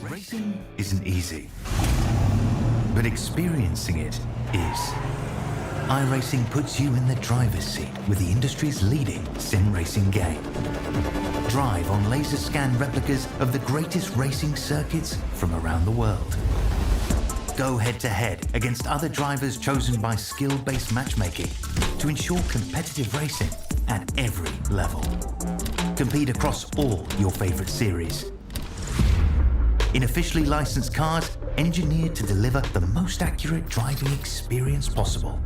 Racing isn't easy, but experiencing it is. iRacing puts you in the driver's seat with the industry's leading sim racing game. Drive on laser scan replicas of the greatest racing circuits from around the world. Go head-to-head against other drivers chosen by skill-based matchmaking to ensure competitive racing at every level. Compete across all your favorite series. In officially licensed cars, engineered to deliver the most accurate driving experience possible.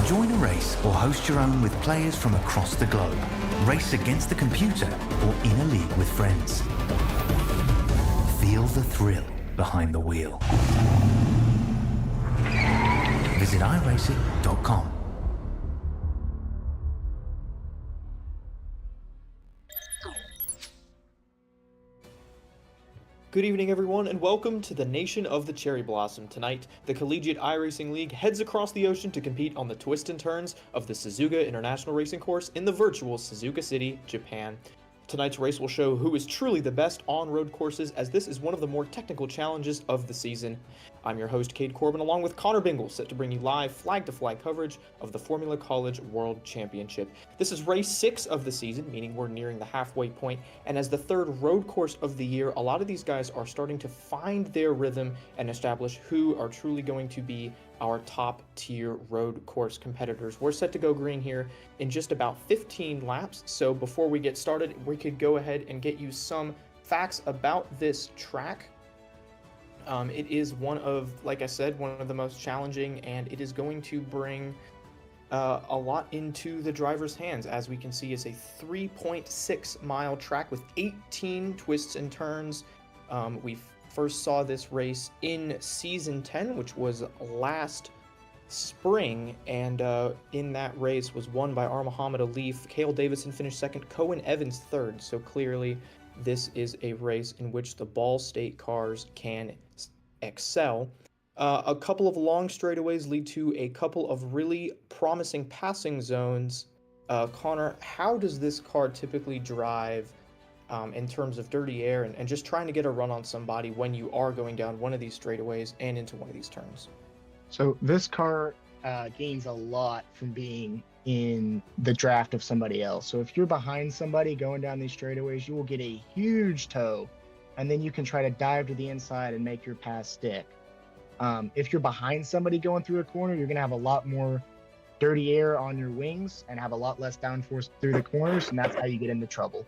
Join a race or host your own with players from across the globe. Race against the computer or in a league with friends. Feel the thrill behind the wheel. Visit iRacing.com. Good evening, everyone, and welcome to the Nation of the Cherry Blossom. Tonight, the Collegiate iRacing League heads across the ocean to compete on the twists and turns of the Suzuka International Racing Course in the virtual Suzuka City, Japan. Tonight's race will show who is truly the best on-road courses, as this is one of the more technical challenges of the season. I'm your host, Cade Corbin, along with Connor Bingle, set to bring you live flag-to-flag coverage of the Formula College World Championship. This is race 6 of the season, meaning we're nearing the halfway point, and as the third road course of the year, a lot of these guys are starting to find their rhythm and establish who are truly going to be our top-tier road course competitors. We're set to go green here in just about 15 laps, so before we get started, we could go ahead and get you some facts about this track. It is one of, like I said, one of the most challenging, and it is going to bring a lot into the driver's hands. As we can see, it's a 3.6-mile track with 18 twists and turns. We first saw this race in Season 10, which was last spring, and in that race was won by R. Muhammad Alif. Cale Davison finished second, Cohen Evans third, so clearly this is a race in which the Ball State cars can excel. A couple of long straightaways lead to a couple of really promising passing zones. Connor, how does this car typically drive in terms of dirty air and just trying to get a run on somebody when you are going down one of these straightaways and into one of these turns? So this car gains a lot from being in the draft of somebody else. So if you're behind somebody going down these straightaways, you will get a huge tow, and then you can try to dive to the inside and make your pass stick. If you're behind somebody going through a corner, you're going to have a lot more dirty air on your wings and have a lot less downforce through the corners, and that's how you get into trouble.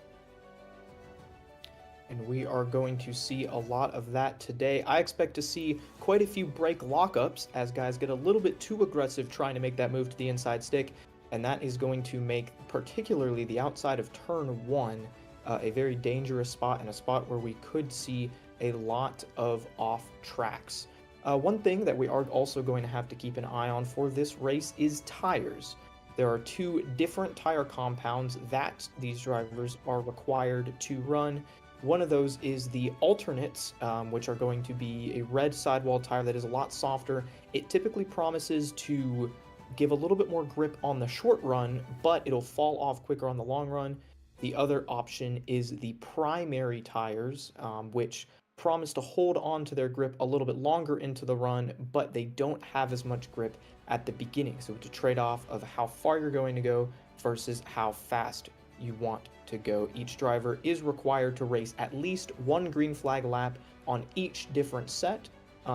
And we are going to see a lot of that today. I expect to see quite a few brake lockups as guys get a little bit too aggressive trying to make that move to the inside stick, and that is going to make particularly the outside of turn 1 a very dangerous spot, and a spot where we could see a lot of off tracks. One thing that we are also going to have to keep an eye on for this race is tires. There are 2 different tire compounds that these drivers are required to run. One of those is the alternates, which are going to be a red sidewall tire that is a lot softer. It typically promises to give a little bit more grip on the short run, but it'll fall off quicker on the long run. The other option is the primary tires, which promise to hold on to their grip a little bit longer into the run, but they don't have as much grip at the beginning. So it's a trade-off of how far you're going to go versus how fast you want to go. Each driver is required to race at least 1 green flag lap on each different set.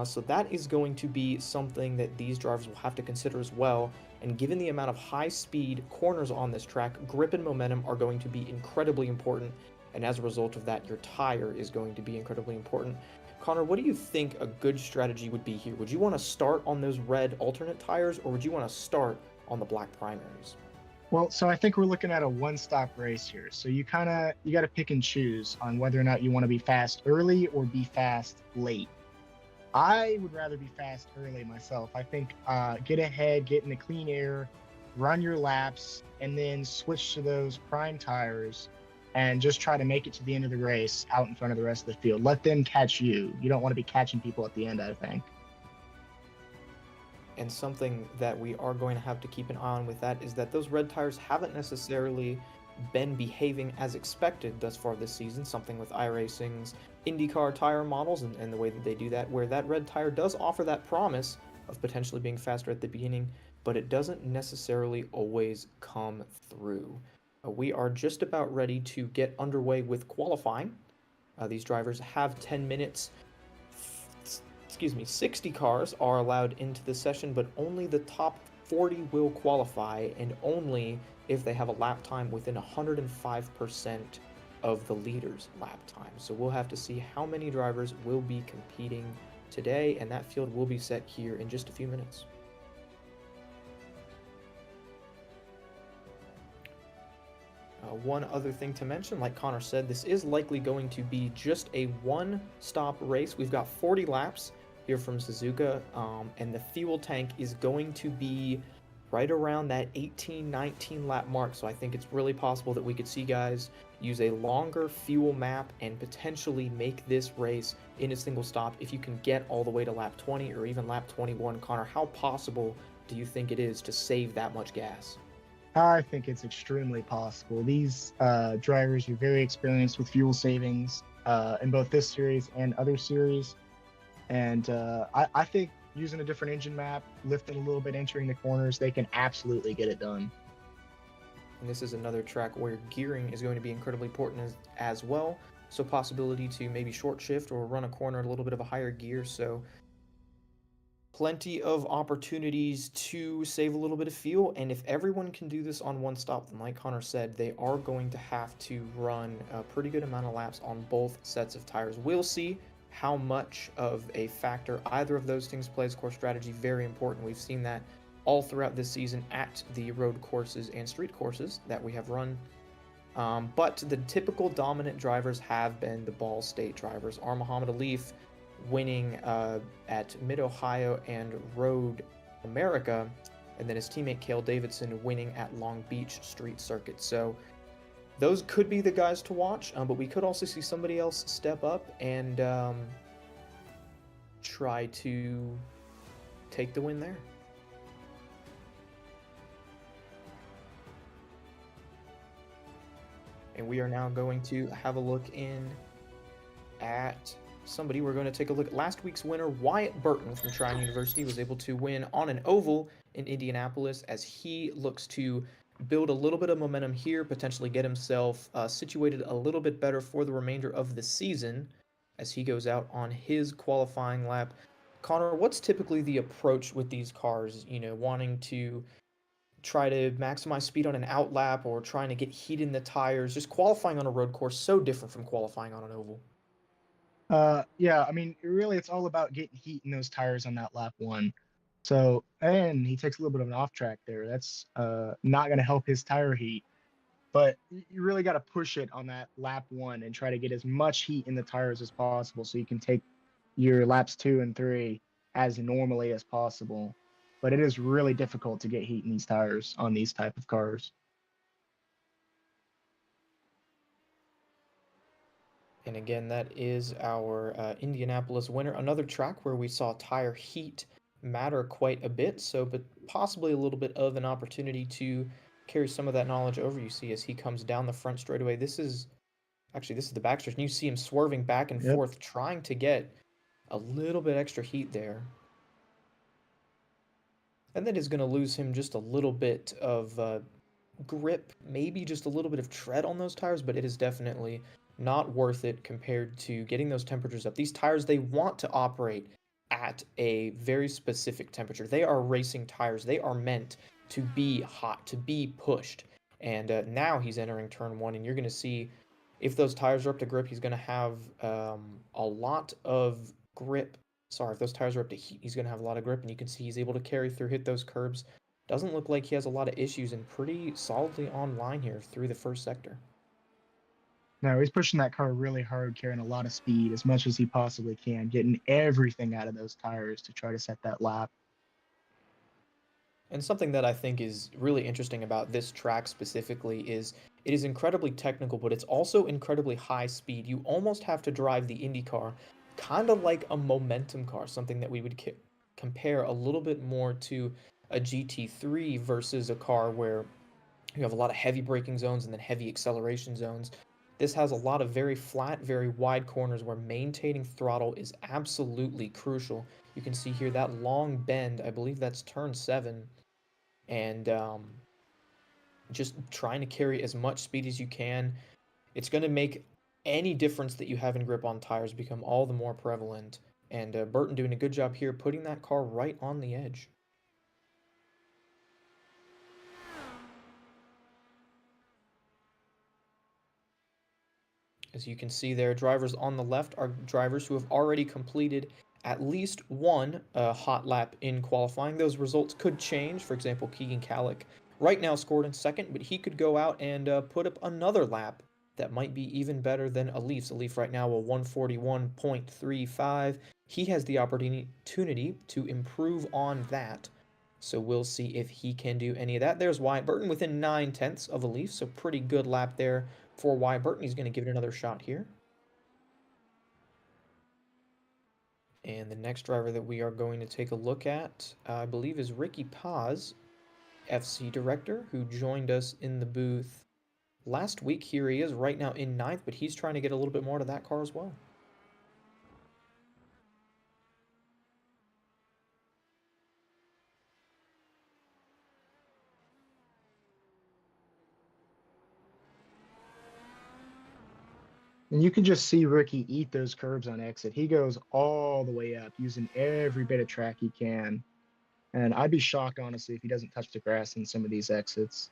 So that is going to be something that these drivers will have to consider as well. And given the amount of high-speed corners on this track, grip and momentum are going to be incredibly important. And as a result of that, your tire is going to be incredibly important. Connor, what do you think a good strategy would be here? Would you want to start on those red alternate tires, or would you want to start on the black primaries? Well, so I think we're looking at a one-stop race here. So you got to pick and choose on whether or not you want to be fast early or be fast late. I would rather be fast early myself. I think get ahead, get in the clean air, run your laps, and then switch to those prime tires and just try to make it to the end of the race out in front of the rest of the field. Let them catch you. You don't want to be catching people at the end, I think. And something that we are going to have to keep an eye on with that is that those red tires haven't necessarily been behaving as expected thus far this season, something with iRacing's IndyCar tire models and the way that they do that, where that red tire does offer that promise of potentially being faster at the beginning, but it doesn't necessarily always come through. We are just about ready to get underway with qualifying. These drivers have 10 minutes. 60 cars are allowed into the session, but only the top 40 will qualify, and only if they have a lap time within 105% of the leader's lap time. So we'll have to see how many drivers will be competing today, and that field will be set here in just a few minutes. One other thing to mention, like Connor said, this is likely going to be just a one-stop race. We've got 40 laps here from Suzuka, and the fuel tank is going to be right around that 18-19 lap mark. So I think it's really possible that we could see guys use a longer fuel map and potentially make this race in a single stop if you can get all the way to lap 20 or even lap 21. Connor, how possible do you think it is to save that much gas? I think it's extremely possible. These drivers are very experienced with fuel savings in both this series and other series. And I think using a different engine map, lifting a little bit, entering the corners, they can absolutely get it done. And this is another track where gearing is going to be incredibly important as well. So possibility to maybe short shift or run a corner at a little bit of a higher gear. So plenty of opportunities to save a little bit of fuel. And if everyone can do this on one stop, then like Connor said, they are going to have to run a pretty good amount of laps on both sets of tires. We'll see how much of a factor either of those things plays. Course strategy, very important. We've seen that all throughout this season at the road courses and street courses that we have run. But the typical dominant drivers have been the Ball State drivers. Muhammad Alif winning at Mid-Ohio and Road America, and then his teammate Cale Davidson winning at Long Beach Street Circuit. So those could be the guys to watch, but we could also see somebody else step up and try to take the win there. And we are now going to have a look in at somebody. We're going to take a look at last week's winner. Wyatt Burton from Tryon University was able to win on an oval in Indianapolis as he looks to build a little bit of momentum here, potentially get himself situated a little bit better for the remainder of the season as he goes out on his qualifying lap. Connor, what's typically the approach with these cars, wanting to try to maximize speed on an out lap or trying to get heat in the tires? Just qualifying on a road course so different from qualifying on an oval. Yeah, I mean, really, it's all about getting heat in those tires on that lap one. So, and he takes a little bit of an off track there. That's not going to help his tire heat. But you really got to push it on that lap one and try to get as much heat in the tires as possible so you can take your laps 2 and 3 as normally as possible. But it is really difficult to get heat in these tires on these type of cars. And again, that is our Indianapolis winner. Another track where we saw tire heat matter quite a bit, but possibly a little bit of an opportunity to carry some of that knowledge over. You see as he comes down the front straightaway. This is the back stretch, and you see him swerving back and forth, trying to get a little bit extra heat there. And that is going to lose him just a little bit of grip, maybe just a little bit of tread on those tires, but it is definitely not worth it compared to getting those temperatures up. These tires, they want to operate at a very specific temperature. They are racing tires. They are meant to be hot, to be pushed. And now he's entering turn 1, and you're going to see if those tires are up to grip, he's going to have a lot of grip. Sorry, if those tires are up to heat, he's going to have a lot of grip, and you can see he's able to carry through, hit those curbs. Doesn't look like he has a lot of issues, and pretty solidly on line here through the first sector. No, he's pushing that car really hard, carrying a lot of speed as much as he possibly can, getting everything out of those tires to try to set that lap. And something that I think is really interesting about this track specifically is it is incredibly technical, but it's also incredibly high speed. You almost have to drive the Indy car kind of like a momentum car, something that we would compare a little bit more to a GT3 versus a car where you have a lot of heavy braking zones and then heavy acceleration zones. This has a lot of very flat, very wide corners where maintaining throttle is absolutely crucial. You can see here that long bend, I believe that's turn 7, and just trying to carry as much speed as you can. It's going to make any difference that you have in grip on tires become all the more prevalent. And Burton doing a good job here, putting that car right on the edge. As you can see there, drivers on the left are drivers who have already completed at least one hot lap in qualifying. Those results could change. For example, Keegan Kallick right now scored in second, but he could go out and put up another lap that might be even better than Alif's. Alif right now a 141.35. He has the opportunity to improve on that. So we'll see if he can do any of that. There's Wyatt Burton within 9/10 of Alif, so pretty good lap there for Wyatt Burton. He's going to give it another shot here. And the next driver that we are going to take a look at, I believe, is Ricky Paz, FC director, who joined us in the booth last week. Here he is right now in 9th, but he's trying to get a little bit more to that car as well. And you can just see Ricky eat those curbs on exit. He goes all the way up, using every bit of track he can. And I'd be shocked, honestly, if he doesn't touch the grass in some of these exits.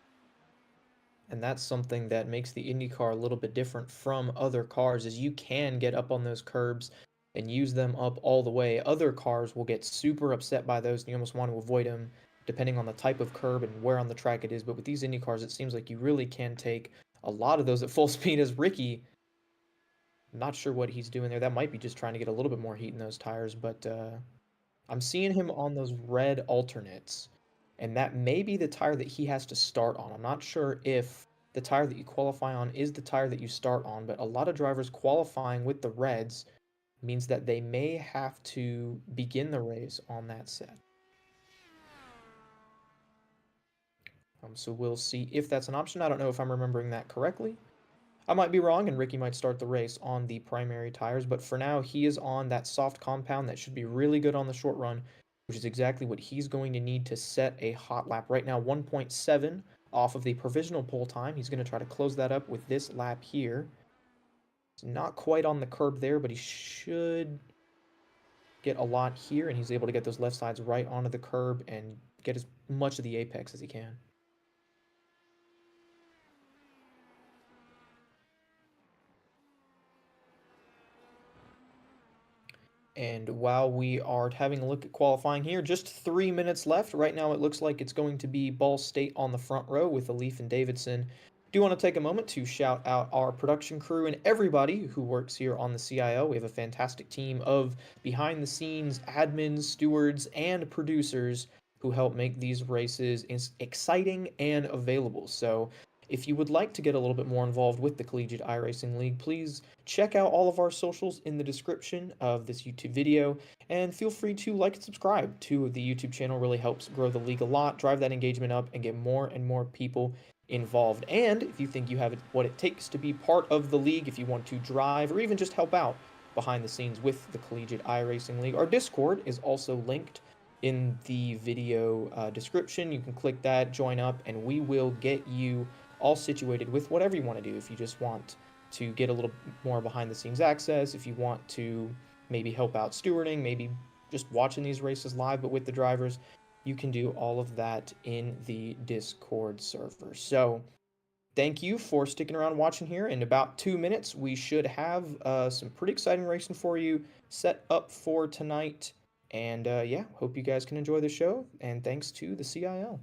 And that's something that makes the IndyCar a little bit different from other cars, is you can get up on those curbs and use them up all the way. Other cars will get super upset by those and you almost want to avoid them depending on the type of curb and where on the track it is. But with these Indy cars, it seems like you really can take a lot of those at full speed. As Ricky, not sure what he's doing there. That might be just trying to get a little bit more heat in those tires, but I'm seeing him on those red alternates, and that may be the tire that he has to start on. I'm not sure if the tire that you qualify on is the tire that you start on, but a lot of drivers qualifying with the reds means that they may have to begin the race on that set. So we'll see if that's an option. I don't know if I'm remembering that correctly. I might be wrong, and Ricky might start the race on the primary tires, but for now, he is on that soft compound that should be really good on the short run, which is exactly what he's going to need to set a hot lap. Right now, 1.7 off of the provisional pole time. He's going to try to close that up with this lap here. It's not quite on the curb there, but he should get a lot here, and he's able to get those left sides right onto the curb and get as much of the apex as he can. And while we are having a look at qualifying here, just 3 minutes left. Right now it looks like it's going to be Ball State on the front row with Leaf and Davidson. Do want to take a moment to shout out our production crew and everybody who works here on the CIO. We have a fantastic team of behind the scenes admins, stewards, and producers who help make these races exciting and available. So if you would like to get a little bit more involved with the Collegiate iRacing League, please check out all of our socials in the description of this YouTube video, and feel free to like and subscribe to the YouTube channel. It really helps grow the league a lot, drive that engagement up, and get more and more people involved. And if you think you have what it takes to be part of the league, if you want to drive or even just help out behind the scenes with the Collegiate iRacing League, our Discord is also linked in the video description. You can click that, join up, and we will get you all situated with whatever you want to do. If you just want to get a little more behind the scenes access, if you want to maybe help out stewarding, maybe just watching these races live but with the drivers, you can do all of that in the Discord server. So thank you for sticking around watching here. In about 2 minutes, we should have some pretty exciting racing for you set up for tonight. And yeah, hope you guys can enjoy the show, and thanks to the CIL.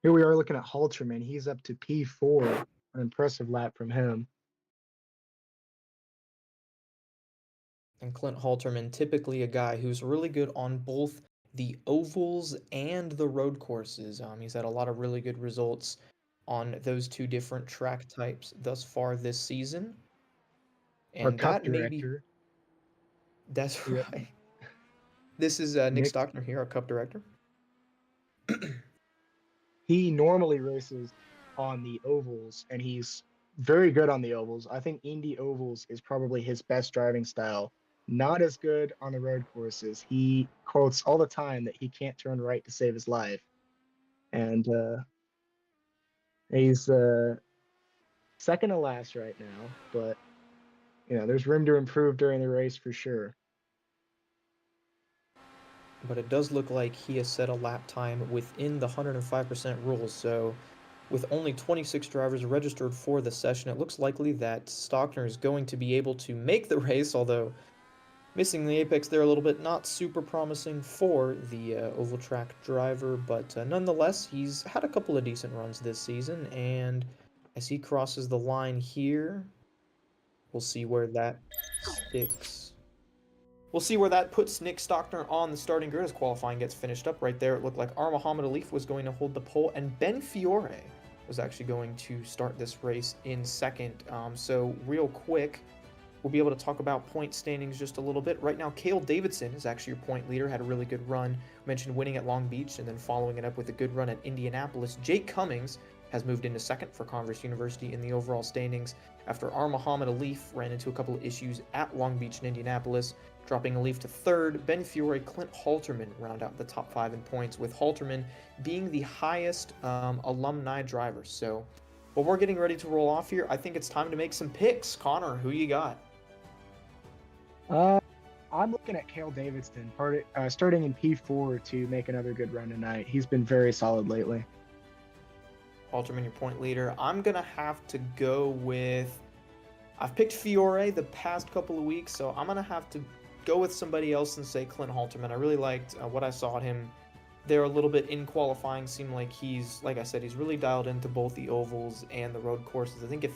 Here we are looking at Halterman. He's up to P4. An impressive lap from him. And Clint Halterman, typically a guy who's really good on both the ovals and the road courses. He's had a lot of really good results on those two different track types thus far this season. Our And cup that may be... director. That's Yep. right. This is Nick Nick. Stockner here, our cup director. He normally races on the ovals, and he's very good on the ovals. I think Indy ovals is probably his best driving style. Not as good on the road courses. He quotes all the time that he can't turn right to save his life. And he's second to last right now, but there's room to improve during the race for sure. But it does look like he has set a lap time within the 105% rules. So with only 26 drivers registered for the session, it looks likely that Stockner is going to be able to make the race, although missing the apex there a little bit, not super promising for the oval track driver. But nonetheless, he's had a couple of decent runs this season, and as he crosses the line here, we'll see where that sticks. We'll see where that puts Nick Stockner on the starting grid as qualifying gets finished up. Right there, it looked like Muhammad Alif was going to hold the pole, and Ben Fiore was actually going to start this race in second. So real quick, we'll be able to talk about point standings just a little bit. Right now, Cale Davidson is actually your point leader, had a really good run. Mentioned winning at Long Beach and then following it up with a good run at Indianapolis. Jake Cummings has moved into second for Converse University in the overall standings after Muhammad Alif ran into a couple of issues at Long Beach and Indianapolis, dropping Alif to third. Ben Fiore, Clint Halterman round out the top 5 in points, with Halterman being the highest alumni driver. So, while we're getting ready to roll off here, I think it's time to make some picks. Connor, who you got? I'm looking at Cale Davidson, starting in P4 to make another good run tonight. He's been very solid lately. Halterman, your point leader. I'm going to have to go with... I've picked Fiore the past couple of weeks, so I'm going to have to go with somebody else and say Clint Halterman. I really liked what I saw at him there a little bit in qualifying. Seemed like he's, like I said, he's really dialed into both the ovals and the road courses. I think if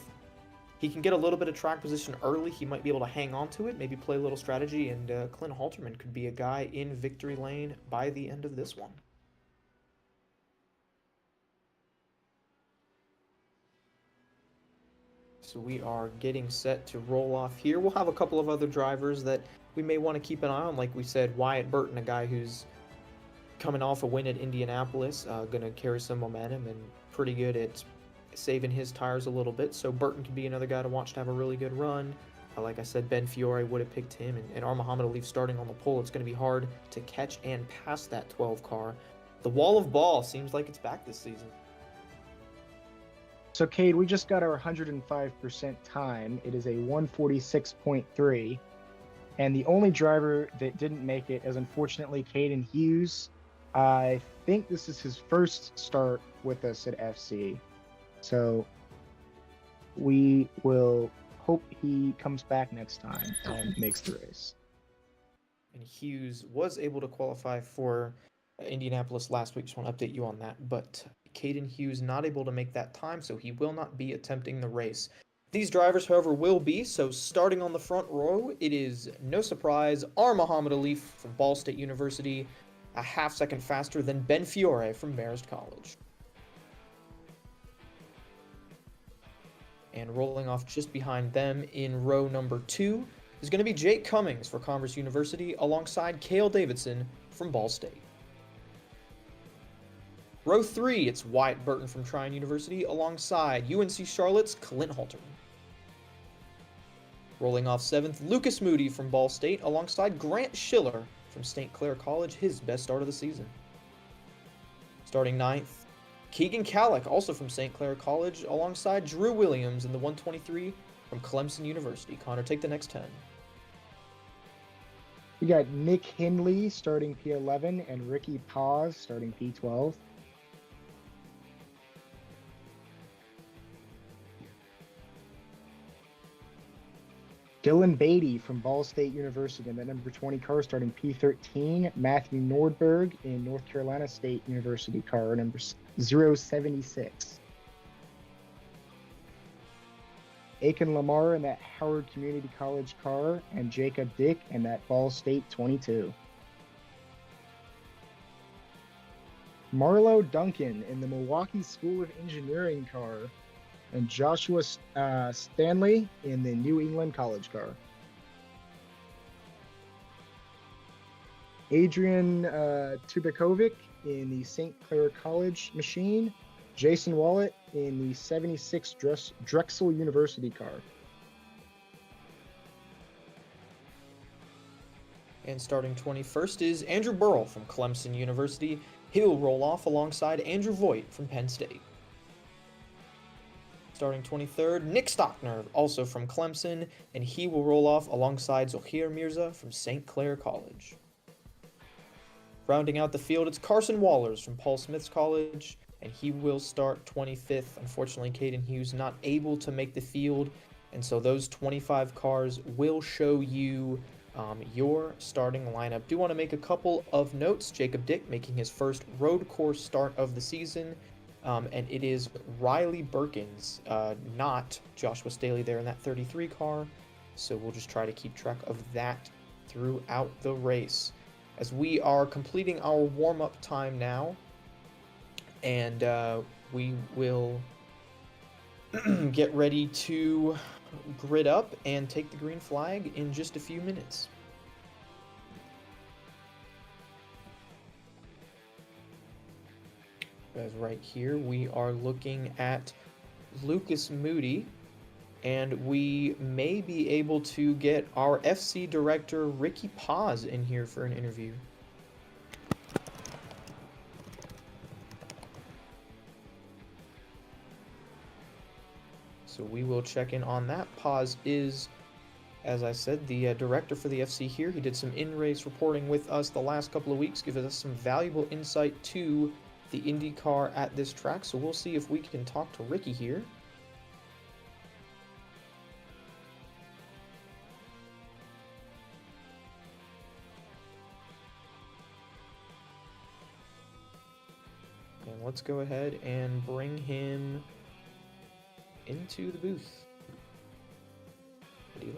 he can get a little bit of track position early, he might be able to hang on to it, maybe play a little strategy, and Clint Halterman could be a guy in victory lane by the end of this one. So we are getting set to roll off here. We'll have a couple of other drivers that we may want to keep an eye on. Like we said, Wyatt Burton, a guy who's coming off a win at Indianapolis, going to carry some momentum and pretty good at saving his tires a little bit. So Burton could be another guy to watch to have a really good run. Like I said, Ben Fiore would have picked him, and Muhammad Alif starting on the pole. It's going to be hard to catch and pass that 12 car. The wall of ball seems like it's back this season. So, Cade, we just got our 105% time. It is a 146.3. And the only driver that didn't make it is, unfortunately, Caden Hughes. I think this is his first start with us at FC. So we will hope he comes back next time and makes the race. And Hughes was able to qualify for Indianapolis last week. Just want to update you on that. But Caden Hughes not able to make that time, so he will not be attempting the race. These drivers, however, will be. So starting on the front row, it is no surprise, Muhammad Alif from Ball State University, a half second faster than Ben Fiore from Marist College. And rolling off just behind them in row number 2 is going to be Jake Cummings for Converse University alongside Cale Davidson from Ball State. Row 3, it's Wyatt Burton from Tryon University alongside UNC Charlotte's Clint Halterman. Rolling off 7th, Lucas Moody from Ball State alongside Grant Schiller from St. Clair College, his best start of the season. Starting 9th, Keegan Kallick, also from St. Clair College, alongside Drew Williams in the 123 from Clemson University. Connor, take the next 10. We got Nick Hindley starting P11 and Ricky Paz starting P12. Dylan Beatty from Ball State University in the number 20 car starting P13. Matthew Nordberg in North Carolina State University car number 076. Aiken Lamar in that Howard Community College car, and Jacob Dick in that Ball State 22. Marlo Duncan in the Milwaukee School of Engineering car, and Joshua Stanley in the New England College car. Adrian Tubakovic in the St. Clair College machine. Jason Wallet in the 76 Drexel University car. And starting 21st is Andrew Burrell from Clemson University. He'll roll off alongside Andrew Voigt from Penn State. Starting 23rd, Nick Stockner, also from Clemson, and he will roll off alongside Zohir Mirza from St. Clair College. Rounding out the field, it's Carson Wallers from Paul Smith's College, and he will start 25th. Unfortunately, Caden Hughes not able to make the field, and so those 25 cars will show you your starting lineup. Do want to make a couple of notes. Jacob Dick making his first road course start of the season. And it is Riley Birkins, not Joshua Staley there in that 33 car. So we'll just try to keep track of that throughout the race. As we are completing our warm-up time now, and we will get ready to grid up and take the green flag in just a few minutes. guys right here, we are looking at Lucas Moody, and we may be able to get our FC director Ricky Paz in here for an interview. So we will check in on that. Paz is, as I said, the director for the FC here. He did some in-race reporting with us the last couple of weeks, giving us some valuable insight to the IndyCar at this track. So we'll see if we can talk to Ricky here. And let's go ahead and bring him into the booth. Dealer.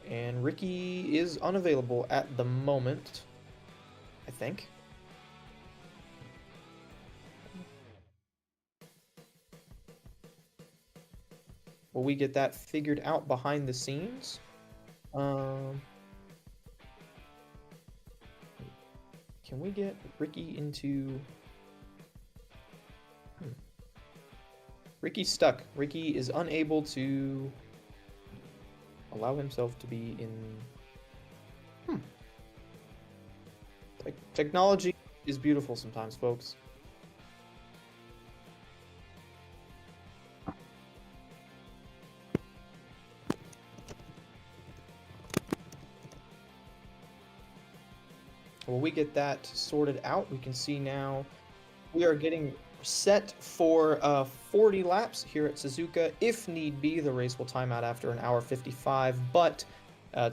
And Ricky is unavailable at the moment, I think. Will we get that figured out behind the scenes? Can we get Ricky into... Ricky's stuck. Ricky is unable to allow himself to be in... Technology is beautiful sometimes, folks. Well, we get that sorted out. We can see now we are getting set for 40 laps here at Suzuka. If need be, the race will time out after an hour 55, but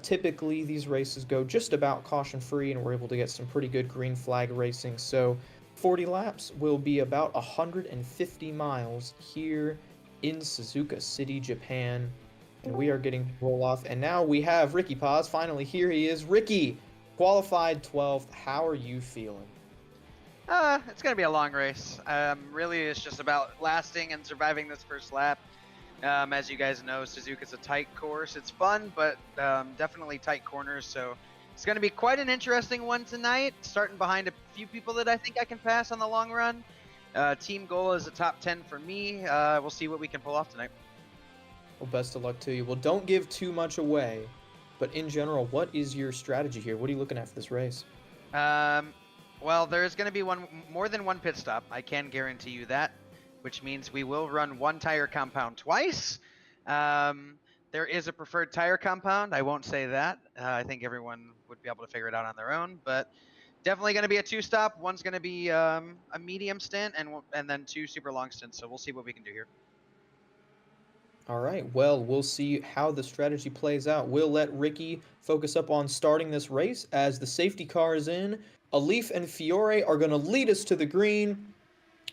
typically these races go just about caution-free, and we're able to get some pretty good green flag racing. So 40 laps will be about 150 miles here in Suzuka City, Japan, and we are getting to roll off. And now we have Ricky Paz. Finally, here he is. Ricky, qualified 12th. How are you feeling? It's going to be a long race. Really, it's just about lasting and surviving this first lap. As you guys know, Suzuka's a tight course. It's fun, but definitely tight corners. So it's going to be quite an interesting one tonight, starting behind a few people that I think I can pass on the long run. Team goal is a top 10 for me. We'll see what we can pull off tonight. Well, best of luck to you. Well, don't give too much away, but in general, what is your strategy here? What are you looking at for this race? Well, there's going to be more than one pit stop. I can guarantee you that, which means we will run one tire compound twice. There is a preferred tire compound. I won't say that. I think everyone would be able to figure it out on their own, but definitely going to be a two-stop. One's going to be a medium stint and then two super long stints, so we'll see what we can do here. All right, well, we'll see how the strategy plays out. We'll let Ricky focus up on starting this race as the safety car is in. Alif and Fiore are going to lead us to the green,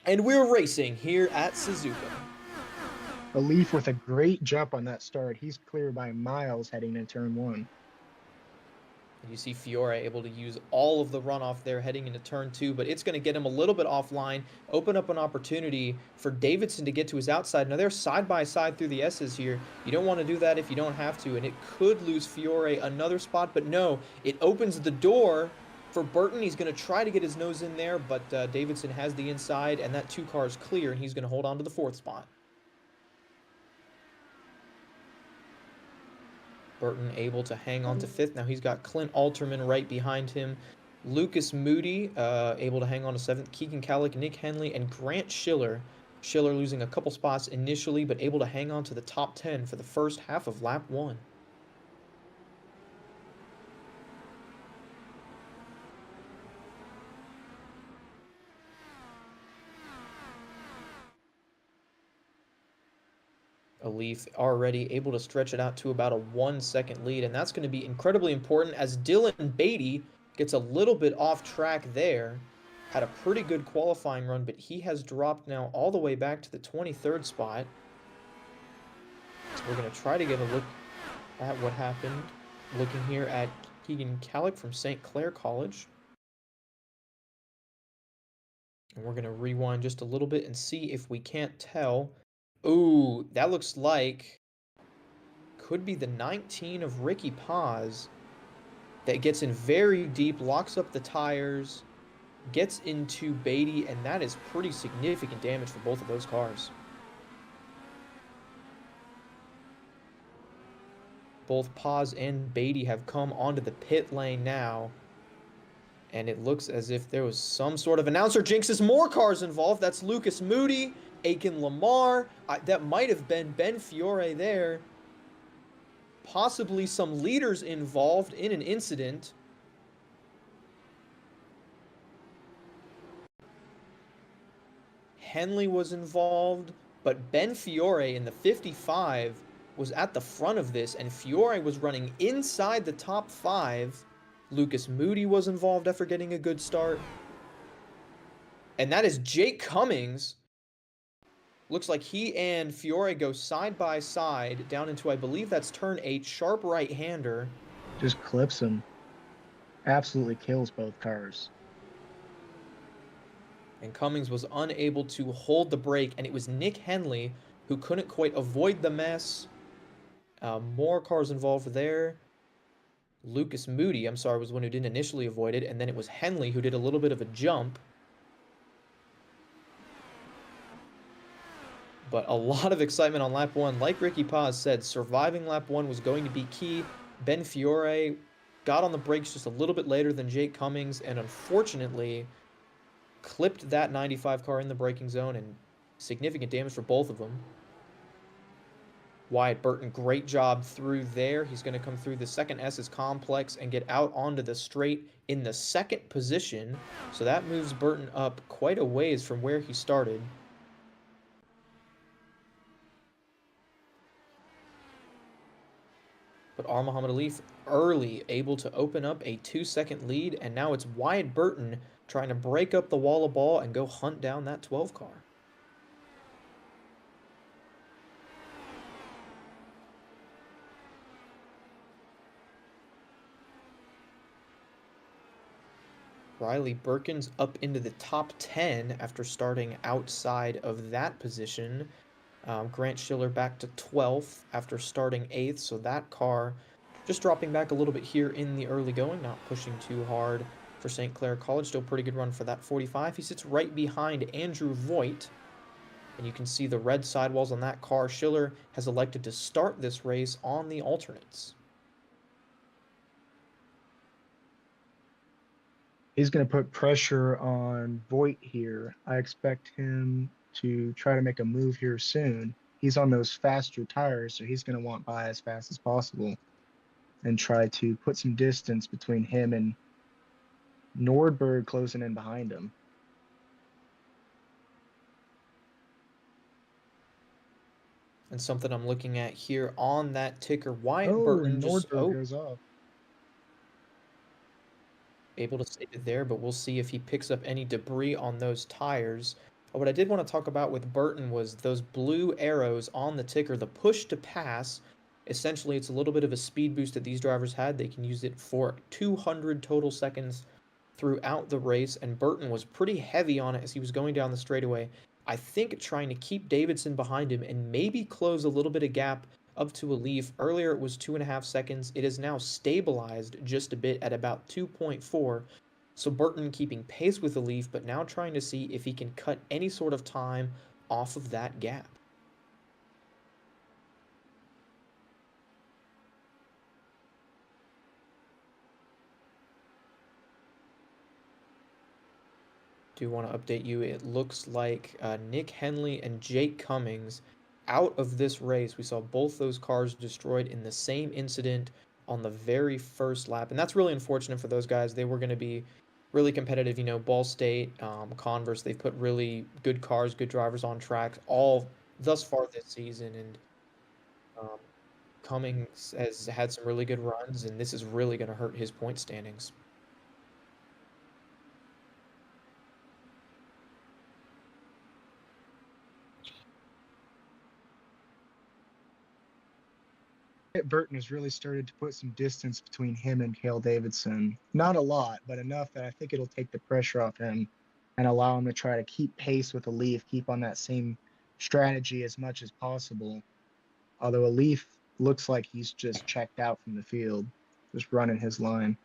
and we're racing here at Suzuka. Alif with a great jump on that start. He's clear by miles heading into turn one. You see Fiore able to use all of the runoff there heading into turn two, but it's going to get him a little bit offline, open up an opportunity for Davidson to get to his outside. Now they're side by side through the S's here. You don't want to do that if you don't have to, and it could lose Fiore another spot, but no, it opens the door for Burton. He's going to try to get his nose in there, but Davidson has the inside, and that two car is clear, and he's going to hold on to the fourth spot. Burton able to hang on to fifth. Now he's got Clint Alterman right behind him. Lucas Moody able to hang on to seventh. Keegan Kallick, Nick Henley, and Grant Schiller. Schiller losing a couple spots initially, but able to hang on to the top 10 for the first half of lap one. Alif already able to stretch it out to about a 1 second lead, and that's going to be incredibly important as Dylan Beatty gets a little bit off track there. Had a pretty good qualifying run, but he has dropped now all the way back to the 23rd spot. So we're going to try to get a look at what happened. Looking here at Keegan Kallick from St. Clair College. And we're going to rewind just a little bit and see if we can't tell. Ooh, that looks like could be the 19 of Ricky Paz. that gets in very deep, locks up the tires, gets into Beatty, and that is pretty significant damage for both of those cars. Both Paz and Beatty have come onto the pit lane now. And it looks as if there was some sort of announcer jinxes. More cars involved. That's Lucas Moody, Aiken Lamar. That might have been Ben Fiore there. Possibly some leaders involved in an incident. Henley was involved, but Ben Fiore in the 55 was at the front of this, and Fiore was running inside the top 5. Lucas Moody was involved after getting a good start. And that is Jake Cummings. Looks like he and Fiore go side by side down into, I believe that's turn 8, sharp right-hander. Just clips him. Absolutely kills both cars. And Cummings was unable to hold the brake, and it was Nick Henley who couldn't quite avoid the mess. More cars involved there. Lucas Moody, I'm sorry, was the one who didn't initially avoid it, and then it was Henley who did a little bit of a jump. But a lot of excitement on lap 1. Like Ricky Paz said, surviving lap 1 was going to be key. Ben Fiore got on the brakes just a little bit later than Jake Cummings, and unfortunately clipped that 95 car in the braking zone, and significant damage for both of them. Wyatt Burton, great job through there. He's going to come through the second S's complex and get out onto the straight in the second position. So that moves Burton up quite a ways from where he started. But R. Muhammad Ali early able to open up a 2-second lead, and now it's Wyatt Burton trying to break up the wall of ball and go hunt down that 12 car. Riley Birkins up into the top 10 after starting outside of that position. Grant Schiller back to 12th after starting 8th, so that car just dropping back a little bit here in the early going, not pushing too hard for St. Clair College. Still pretty good run for that 45. He sits right behind Andrew Voigt, and you can see the red sidewalls on that car. Schiller has elected to start this race on the alternates. He's going to put pressure on Voigt here. I expect him to try to make a move here soon. He's on those faster tires, so he's going to want by as fast as possible and try to put some distance between him and Nordberg closing in behind him. And something I'm looking at here on that ticker, Wyatt Oh, Burton and just Nordberg goes off. able to save it there, but we'll see if he picks up any debris on those tires. What I did want to talk about with Burton was those blue arrows on the ticker, the push to pass. Essentially, it's a little bit of a speed boost that these drivers had. They can use it for 200 total seconds throughout the race, and Burton was pretty heavy on it as he was going down the straightaway. I think trying to keep Davidson behind him and maybe close a little bit of gap up to a leaf. Earlier it was 2.5 seconds. It is now stabilized just a bit at about 2.4. So Burton keeping pace with the leaf, but now trying to see if he can cut any sort of time off of that gap. Do want to update you. It looks like Nick Henley and Jake Cummings out of this race. We saw both those cars destroyed in the same incident on the very first lap, and that's really unfortunate for those guys. They were going to be really competitive. You know, Ball State, Converse, they've put really good cars, good drivers on track all thus far this season, and Cummings has had some really good runs, and this is really going to hurt his point standings. Burton has really started to put some distance between him and Cale Davidson. Not a lot, but enough that I think it'll take the pressure off him and allow him to try to keep pace with a Leaf, keep on that same strategy as much as possible. Although a Leaf looks like he's just checked out from the field, just running his line.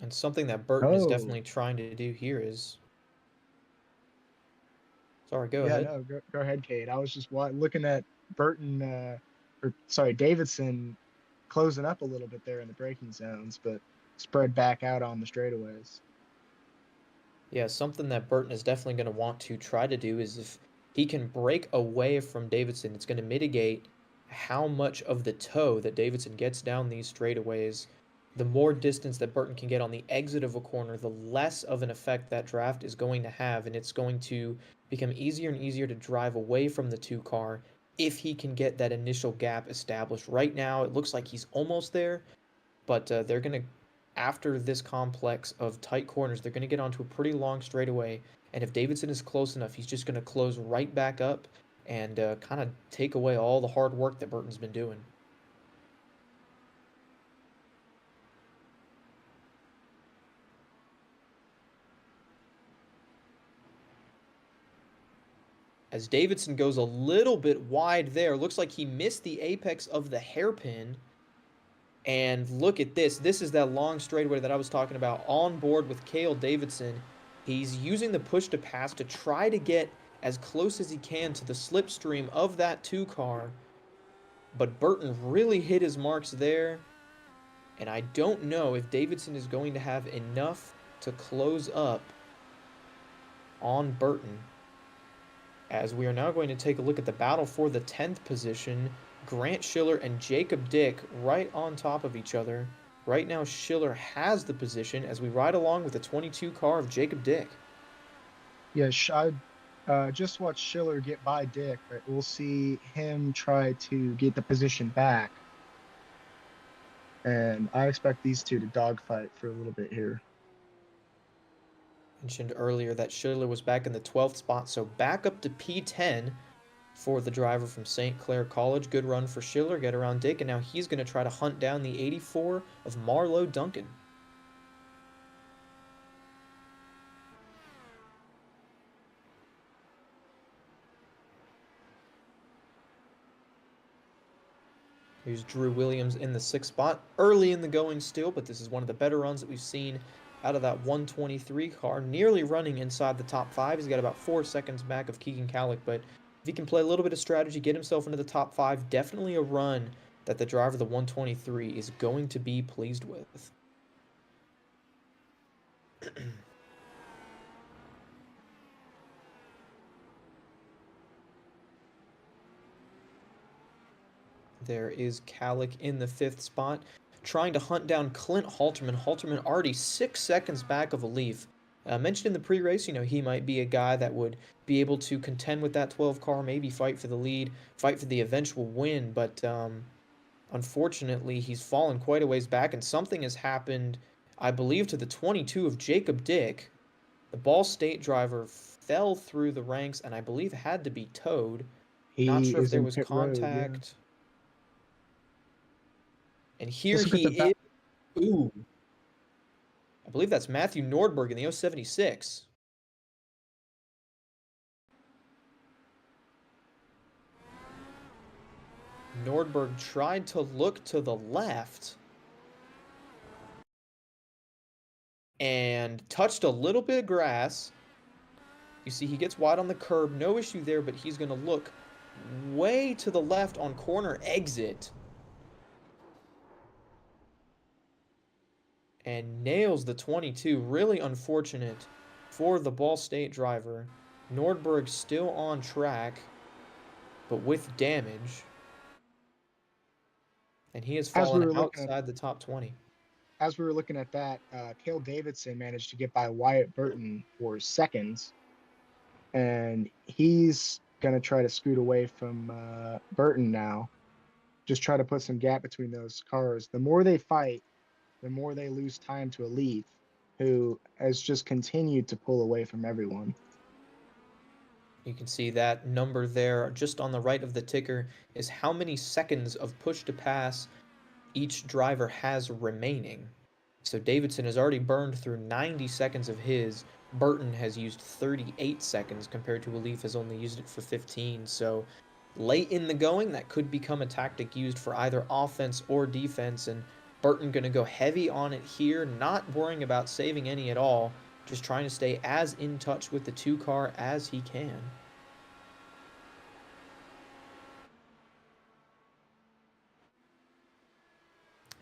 And something that Burton is Oh, definitely trying to do here is... Sorry, go yeah, ahead. no, go ahead, Kate. I was just looking at Burton, or sorry, Davidson closing up a little bit there in the braking zones, but spread back out on the straightaways. Yeah, something that Burton is definitely going to want to try to do is if he can break away from Davidson, it's going to mitigate how much of the toe that Davidson gets down these straightaways. The more distance that Burton can get on the exit of a corner, the less of an effect that draft is going to have, and it's going to become easier and easier to drive away from the two car if he can get that initial gap established. Right now, it looks like he's almost there, but they're going to, after this complex of tight corners, they're going to get onto a pretty long straightaway. And if Davidson is close enough, he's just going to close right back up and kind of take away all the hard work that Burton's been doing. As Davidson goes a little bit wide there, looks like he missed the apex of the hairpin. And look at this. This is that long straightaway that I was talking about on board with Cale Davidson. He's using the push to pass to try to get as close as he can to the slipstream of that two car. But Burton really hit his marks there. And I don't know if Davidson is going to have enough to close up on Burton. As we are now going to take a look at the battle for the 10th position. Grant Schiller and Jacob Dick right on top of each other. Right now, Schiller has the position as we ride along with the 22 car of Jacob Dick. Yeah, I just watched Schiller get by Dick, but we'll see him try to get the position back. And I expect these two to dogfight for a little bit here. Mentioned earlier that Schiller was back in the 12th spot, so back up to P10 for the driver from St. Clair College. Good run for Schiller, get around Dick, and now he's going to try to hunt down the 84 of Marlowe Duncan. Here's Drew Williams in the 6th spot, early in the going still, but this is one of the better runs that we've seen out of that 123 car, nearly running inside the top 5. He's got about 4 seconds back of Keegan Kallick, but if he can play a little bit of strategy, get himself into the top 5, definitely a run that the driver of the 123 is going to be pleased with. There is Kallick in the 5th spot, trying to hunt down Clint Halterman. Halterman already 6 seconds back of a Leaf. Mentioned in the pre-race, he might be a guy that would be able to contend with that 12 car, maybe fight for the lead, fight for the eventual win, but unfortunately, he's fallen quite a ways back, and something has happened, I believe, to the 22 of Jacob Dick. The Ball State driver fell through the ranks, and I believe had to be towed. Not He sure if is there in was pit road, yeah. contact. And here Let's look at he the is. Ooh. I believe that's Matthew Nordberg in the 076. Nordberg tried to look to the left and touched a little bit of grass. You see, he gets wide on the curb. No issue there, but he's going to look way to the left on corner exit. And nails the 22. Really unfortunate for the Ball State driver. Nordberg still on track, but with damage. And he has as we fallen were looking at outside the top 20. as we were looking at that, Cale Davidson managed to get by Wyatt Burton for seconds, and he's gonna try to scoot away from Burton now. Just try to put some gap between those cars. The more they fight, the more they lose time to a Leaf, who has just continued to pull away from everyone. You can see that number there just on the right of the ticker is how many seconds of push to pass each driver has remaining. So Davidson has already burned through 90 seconds of his. Burton has used 38 seconds compared to Leaf has only used it for 15. So late in the going, that could become a tactic used for either offense or defense. And Burton going to go heavy on it here, not worrying about saving any at all, just trying to stay as in touch with the 2 car as he can.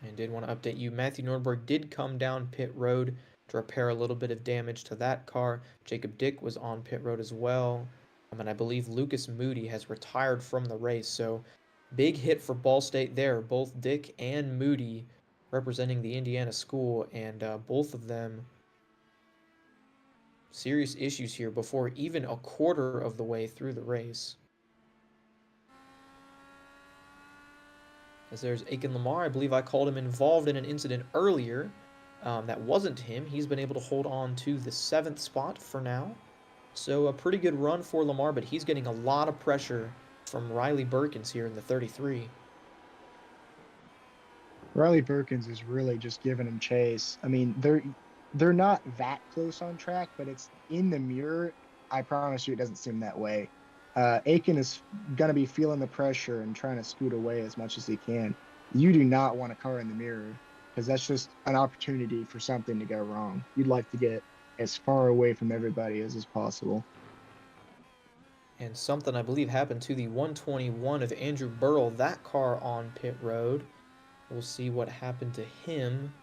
And did want to update you, Matthew Nordberg did come down pit road to repair a little bit of damage to that car. Jacob Dick was on pit road as well. And I believe Lucas Moody has retired from the race. So big hit for Ball State there. Both Dick and Moody representing the Indiana school. And both of them serious issues here before even a quarter of the way through the race. As there's Aiken Lamar, I believe I called him involved in an incident earlier. That wasn't him. He's been able to hold on to the 7th spot for now. So a pretty good run for Lamar, but he's getting a lot of pressure from Riley Berkins here in the 33. Riley Berkins is really just giving him chase. I mean, they're not that close on track, but it's in the mirror. I promise you it doesn't seem that way. Aiken is going to be feeling the pressure and trying to scoot away as much as he can. You do not want a car in the mirror because that's just an opportunity for something to go wrong. You'd like to get as far away from everybody as is possible. And something I believe happened to the 121 of Andrew Burrell, that car on pit road. We'll see what happened to him.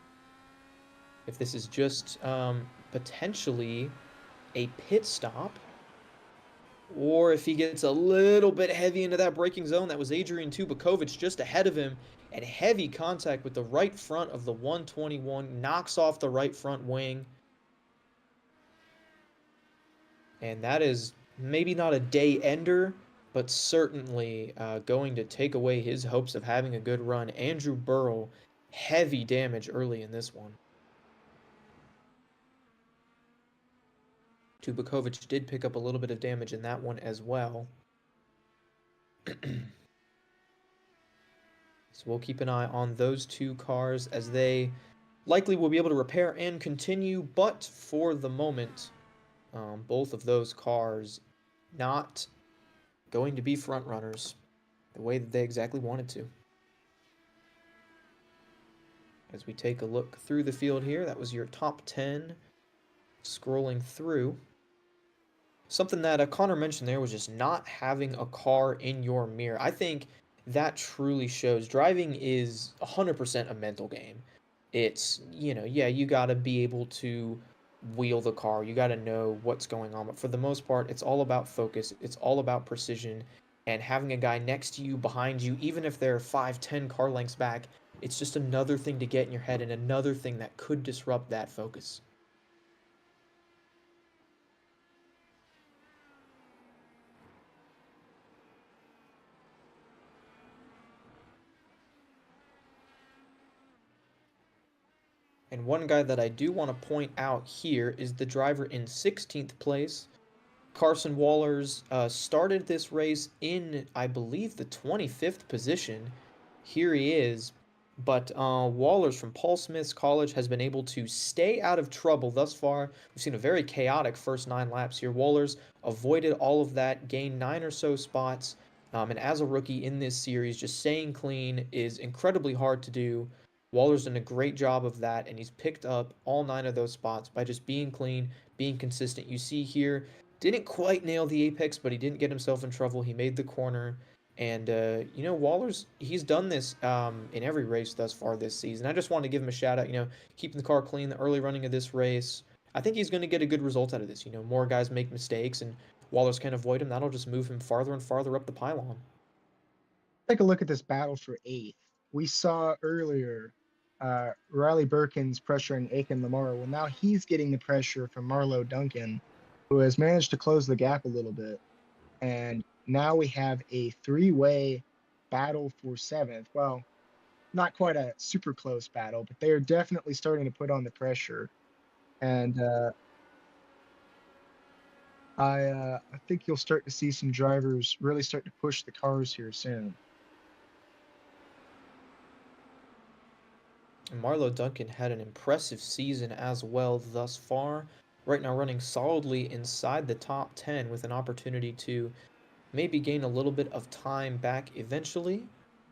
If this is just potentially a pit stop, or if he gets a little bit heavy into that braking zone. That was Adrian Tubakovic just ahead of him, and heavy contact with the right front of the 121, knocks off the right front wing. And that is maybe not a day ender, but certainly going to take away his hopes of having a good run. Andrew Burrell, heavy damage early in this one. Tubakovic did pick up a little bit of damage in that one as well. So we'll keep an eye on those 2 cars as they likely will be able to repair and continue, but for the moment, both of those cars not going to be front runners the way that they exactly wanted to. As we take a look through the field here, that was your top 10 scrolling through. Something that Connor mentioned there was just not having a car in your mirror. I think that truly shows driving is 100% a mental game. It's, yeah, you got to be able to wheel the car. You got to know what's going on. But for the most part, it's all about focus. It's all about precision. And having a guy next to you, behind you, even if they're 5-10 car lengths back, it's just another thing to get in your head and another thing that could disrupt that focus. And one guy that I do want to point out here is the driver in 16th place. Carson Wallers started this race in, I believe, the 25th position. Here he is. But Wallers from Paul Smith's College has been able to stay out of trouble thus far. We've seen a very chaotic first 9 laps here. Wallers avoided all of that, gained 9 or so spots. And as a rookie in this series, just staying clean is incredibly hard to do. Waller's done a great job of that, and he's picked up all 9 of those spots by just being clean, being consistent. You see here, didn't quite nail the apex, but he didn't get himself in trouble. He made the corner. And, Waller's, he's done this in every race thus far this season. I just wanted to give him a shout out, keeping the car clean, the early running of this race. I think he's going to get a good result out of this. More guys make mistakes, and Wallers can avoid him. That'll just move him farther and farther up the pylon. Take a look at this battle for 8th. We saw earlier Riley Berkins pressuring Aiken Lamar. Well, now he's getting the pressure from Marlo Duncan, who has managed to close the gap a little bit. And now we have a 3-way battle for 7th. Well, not quite a super close battle, but they are definitely starting to put on the pressure. And I think you'll start to see some drivers really start to push the cars here soon. And Marlo Duncan had an impressive season as well thus far. Right now running solidly inside the top 10 with an opportunity to maybe gain a little bit of time back eventually.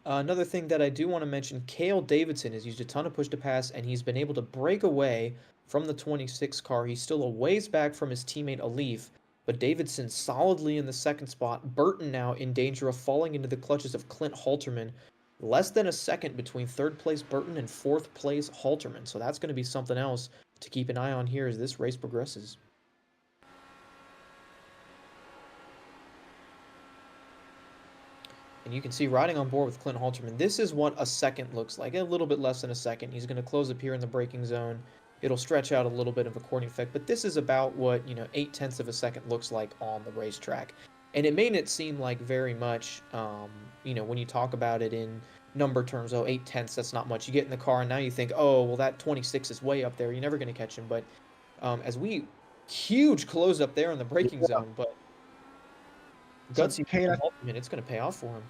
Another thing that I do want to mention, Cale Davidson has used a ton of push to pass, and he's been able to break away from the 26 car. He's still a ways back from his teammate Alif, but Davidson solidly in the second spot. Burton now in danger of falling into the clutches of Clint Halterman. Less than a second between third place Burton and fourth place Halterman. So that's going to be something else to keep an eye on here as this race progresses. And you can see riding on board with Clint Halterman, this is what a second looks like. A little bit less than a second. He's going to close up here in the braking zone. It'll stretch out a little bit of a cornering effect, but this is about what, 0.8 of a second looks like on the racetrack. And it may not seem like very much, when you talk about it in number terms, 0.8, that's not much. You get in the car and now you think, oh, well, that 26 is way up there. You're never going to catch him. But huge close up there in the braking zone, but gutsy Halterman, it's going to pay off for him.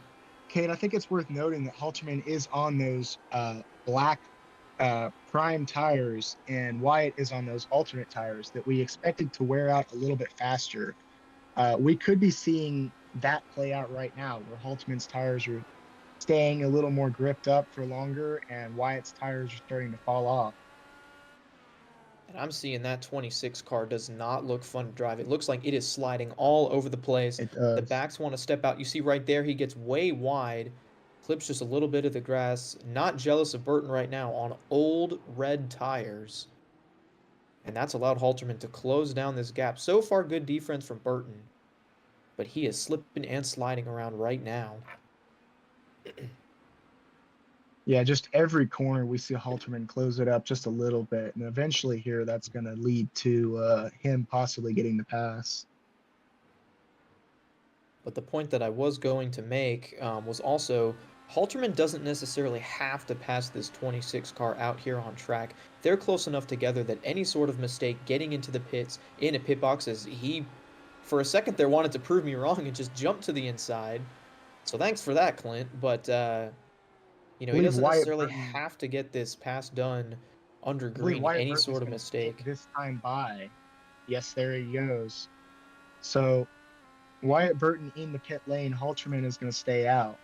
Kate, I think it's worth noting that Halterman is on those black prime tires, and Wyatt is on those alternate tires that we expected to wear out a little bit faster. We could be seeing that play out right now, where Halterman's tires are staying a little more gripped up for longer, and Wyatt's tires are starting to fall off. And I'm seeing that 26 car does not look fun to drive. It looks like it is sliding all over the place. It does. The backs want to step out. You see right there, he gets way wide, clips just a little bit of the grass. Not jealous of Burton right now on old red tires. And that's allowed Halterman to close down this gap. So far, good defense from Burton. But he is slipping and sliding around right now. Yeah, just every corner we see Halterman close it up just a little bit, and eventually here that's going to lead to him possibly getting the pass. But the point that I was going to make was also Halterman doesn't necessarily have to pass this 26 car out here on track. They're close enough together that any sort of mistake getting into the pits, in a pit box, as he, for a second there, wanted to prove me wrong and just jumped to the inside. So thanks for that, Clint. But he doesn't necessarily have to get this pass done under green, any sort of mistake. This time by. Yes, there he goes. So Wyatt Burton in the pit lane, Halterman is going to stay out.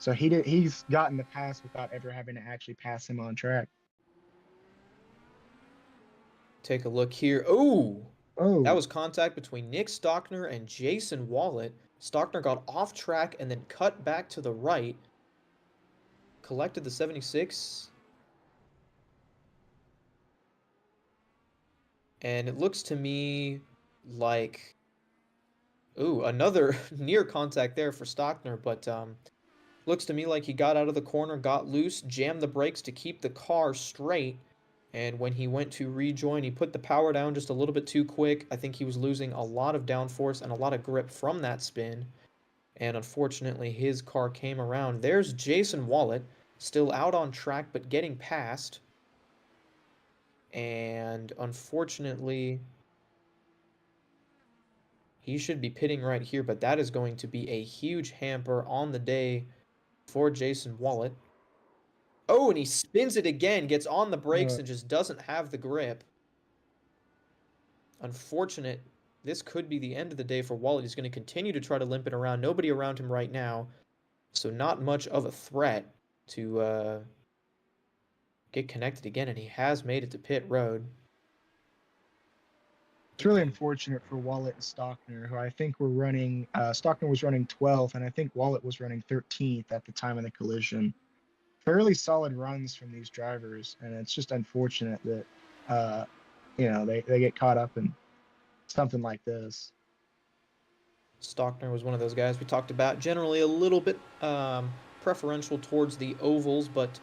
So he's gotten the pass without ever having to actually pass him on track. Take a look here. Oh, that Oh, was contact between Nick Stockner and Jason Wallet. Stockner got off track and then cut back to the right. Collected the 76. And it looks to me like, another near contact there for Stockner, but looks to me like he got out of the corner, got loose, jammed the brakes to keep the car straight, and when he went to rejoin, he put the power down just a little bit too quick. I think he was losing a lot of downforce and a lot of grip from that spin, and unfortunately his car came around. There's Jason Wallet, still out on track but getting past, and unfortunately he should be pitting right here, but that is going to be a huge hamper on the day for Jason Wallet. Oh, and he spins it again, gets on the brakes and just doesn't have the grip. Unfortunate. This could be the end of the day for Wallet. He's going to continue to try to limp it around. Nobody around him right now, so not much of a threat to get connected again, and he has made it to pit road. it's really unfortunate for Wallet and Stockner, who I think were running. Stockner was running 12th, and I think Wallet was running 13th at the time of the collision. Fairly solid runs from these drivers, and it's just unfortunate that they get caught up in something like this. Stockner was one of those guys we talked about. Generally a little bit preferential towards the ovals, but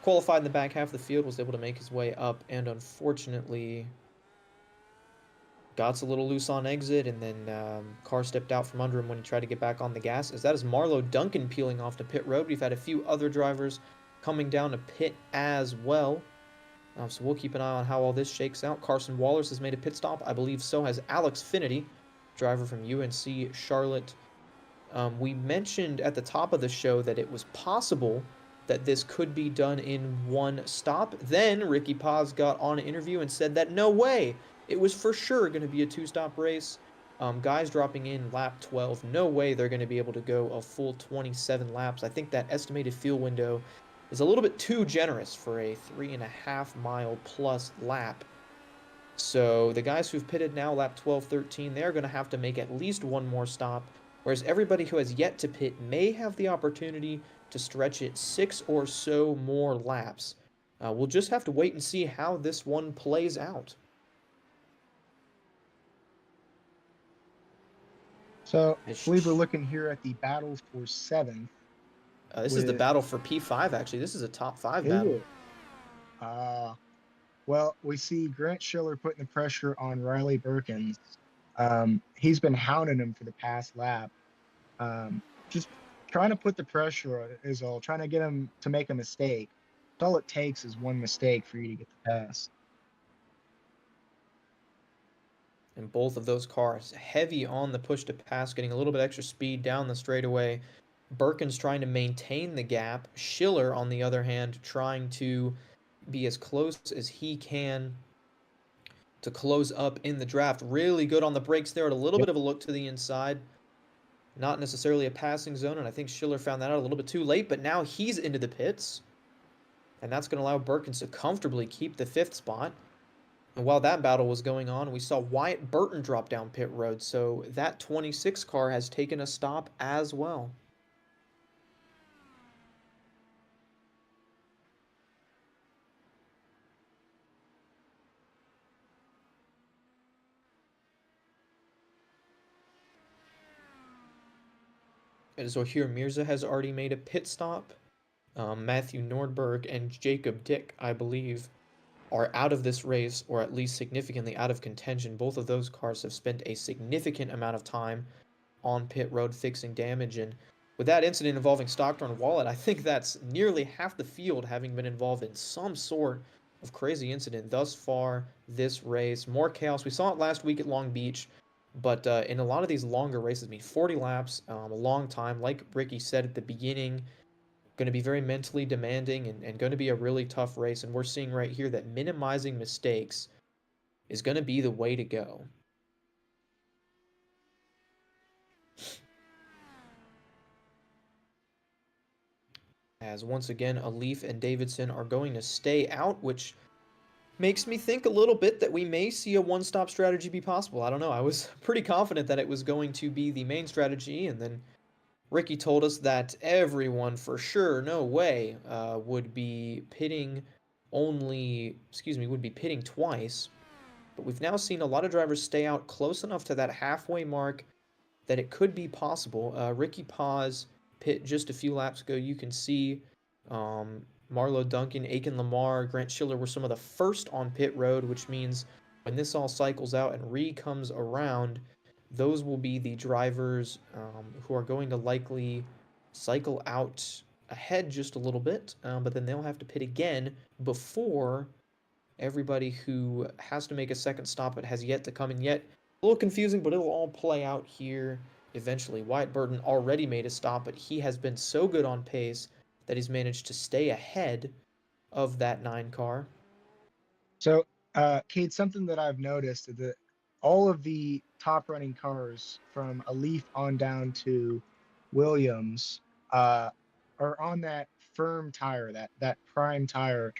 qualified in the back half of the field, was able to make his way up, and unfortunately got a little loose on exit, and then car stepped out from under him when he tried to get back on the gas. As that is Marlo Duncan peeling off to pit road. We've had a few other drivers coming down to pit as well. So we'll keep an eye on how all this shakes out. Carson Wallers has made a pit stop. I believe so has Alex Finity, driver from UNC Charlotte. We mentioned at the top of the show that it was possible that this could be done in one stop. Then Ricky Paz got on an interview and said that no way, it was for sure going to be a two-stop race. Guys dropping in lap 12, no way they're going to be able to go a full 27 laps. I think that estimated fuel window is a little bit too generous for a 3.5 mile plus lap. So the guys who've pitted now, lap 12, 13, they're going to have to make at least one more stop, whereas everybody who has yet to pit may have the opportunity to stretch it 6 or so more laps. We'll just have to wait and see how this one plays out. So I believe we're looking here at the battle for 7th. This is the battle for P5, actually. This is a top 5 battle. Well, we see Grant Schiller putting the pressure on Riley Perkins. He's been hounding him for the past lap. Just trying to put the pressure on is all, trying to get him to make a mistake. All it takes is one mistake for you to get the pass. And both of those cars heavy on the push to pass, getting a little bit extra speed down the straightaway. Birkin's trying to maintain the gap. Schiller, on the other hand, trying to be as close as he can to close up in the draft. Really good on the brakes there. A little bit of a look to the inside. Not necessarily a passing zone, and I think Schiller found that out a little bit too late, but now he's into the pits. And that's going to allow Birkins to comfortably keep the 5th spot. And while that battle was going on, we saw Wyatt Burton drop down pit road, so that 26 car has taken a stop as well. And so here Mirza has already made a pit stop. Matthew Nordberg and Jacob Dick, I believe, are out of this race, or at least significantly out of contention. Both of those cars have spent a significant amount of time on pit road fixing damage, and with that incident involving Stockton and Wallet, I think that's nearly half the field having been involved in some sort of crazy incident thus far this race. More chaos. We saw it last week at Long Beach, but in a lot of these longer races, 40 laps, a long time, like Ricky said at the beginning, going to be very mentally demanding and going to be a really tough race. And we're seeing right here that minimizing mistakes is going to be the way to go. As once again, Alif and Davidson are going to stay out, which makes me think a little bit that we may see a one-stop strategy be possible. I don't know. I was pretty confident that it was going to be the main strategy, and then Ricky told us that everyone for sure, no way, would be pitting twice. But we've now seen a lot of drivers stay out close enough to that halfway mark that it could be possible. Ricky Paz pit just a few laps ago. You can see Marlo Duncan, Aiken Lamar, Grant Schiller were some of the first on pit road, which means when this all cycles out and comes around, those will be the drivers who are going to likely cycle out ahead just a little bit, but then they'll have to pit again before everybody who has to make a second stop but has yet to come in yet. A little confusing, but it'll all play out here eventually. Wyatt Burton already made a stop, but he has been so good on pace that he's managed to stay ahead of that 9 car. So, Kate, something that I've noticed is that all of the top running cars from Alif on down to Williams are on that firm tire, that prime tire.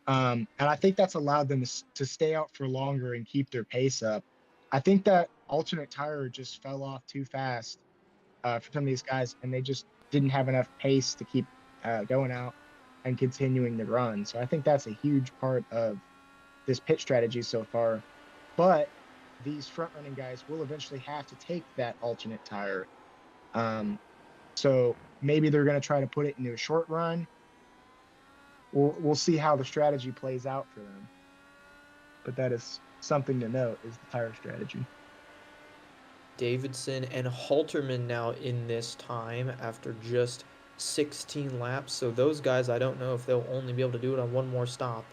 And I think that's allowed them to stay out for longer and keep their pace up. I think that alternate tire just fell off too fast for some of these guys, and they just didn't have enough pace to keep going out and continuing the run. So I think that's a huge part of this pit strategy so far. But these front running guys will eventually have to take that alternate tire. So maybe they're going to try to put it into a short run. We'll see how the strategy plays out for them. But that is something to note, is the tire strategy. Davidson and Halterman now in this time after just 16 laps. So those guys, I don't know if they'll only be able to do it on one more stop.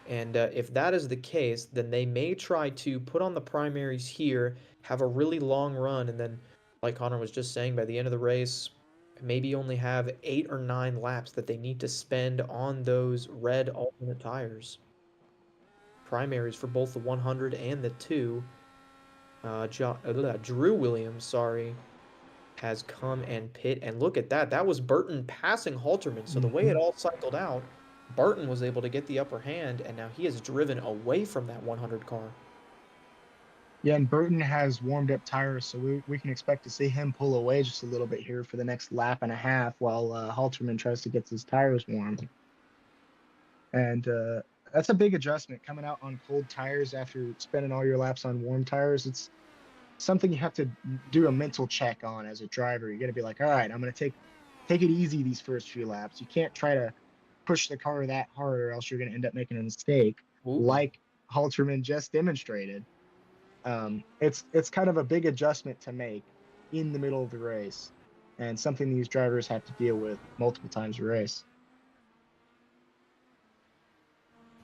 And if that is the case, then they may try to put on the primaries here, have a really long run, and then, like Connor was just saying, by the end of the race, maybe only have 8 or 9 laps that they need to spend on those red alternate tires. Primaries for both the 100 and the 2. Drew Williams, sorry, has come and pit. And look at that. That was Burton passing Halterman. So the way it Mhm. all cycled out, Burton was able to get the upper hand, and now he is driven away from that 100 car. Yeah, and Burton has warmed up tires, so we can expect to see him pull away just a little bit here for the next lap and a half while Halterman tries to get his tires warm. And that's a big adjustment coming out on cold tires after spending all your laps on warm tires. It's something you have to do a mental check on as a driver. You got to be like, all right, I'm going to take it easy these first few laps. You can't try to push the car that hard, or else you're going to end up making a mistake, Ooh. like Halterman just demonstrated. It's kind of a big adjustment to make in the middle of the race, and something these drivers have to deal with multiple times a race.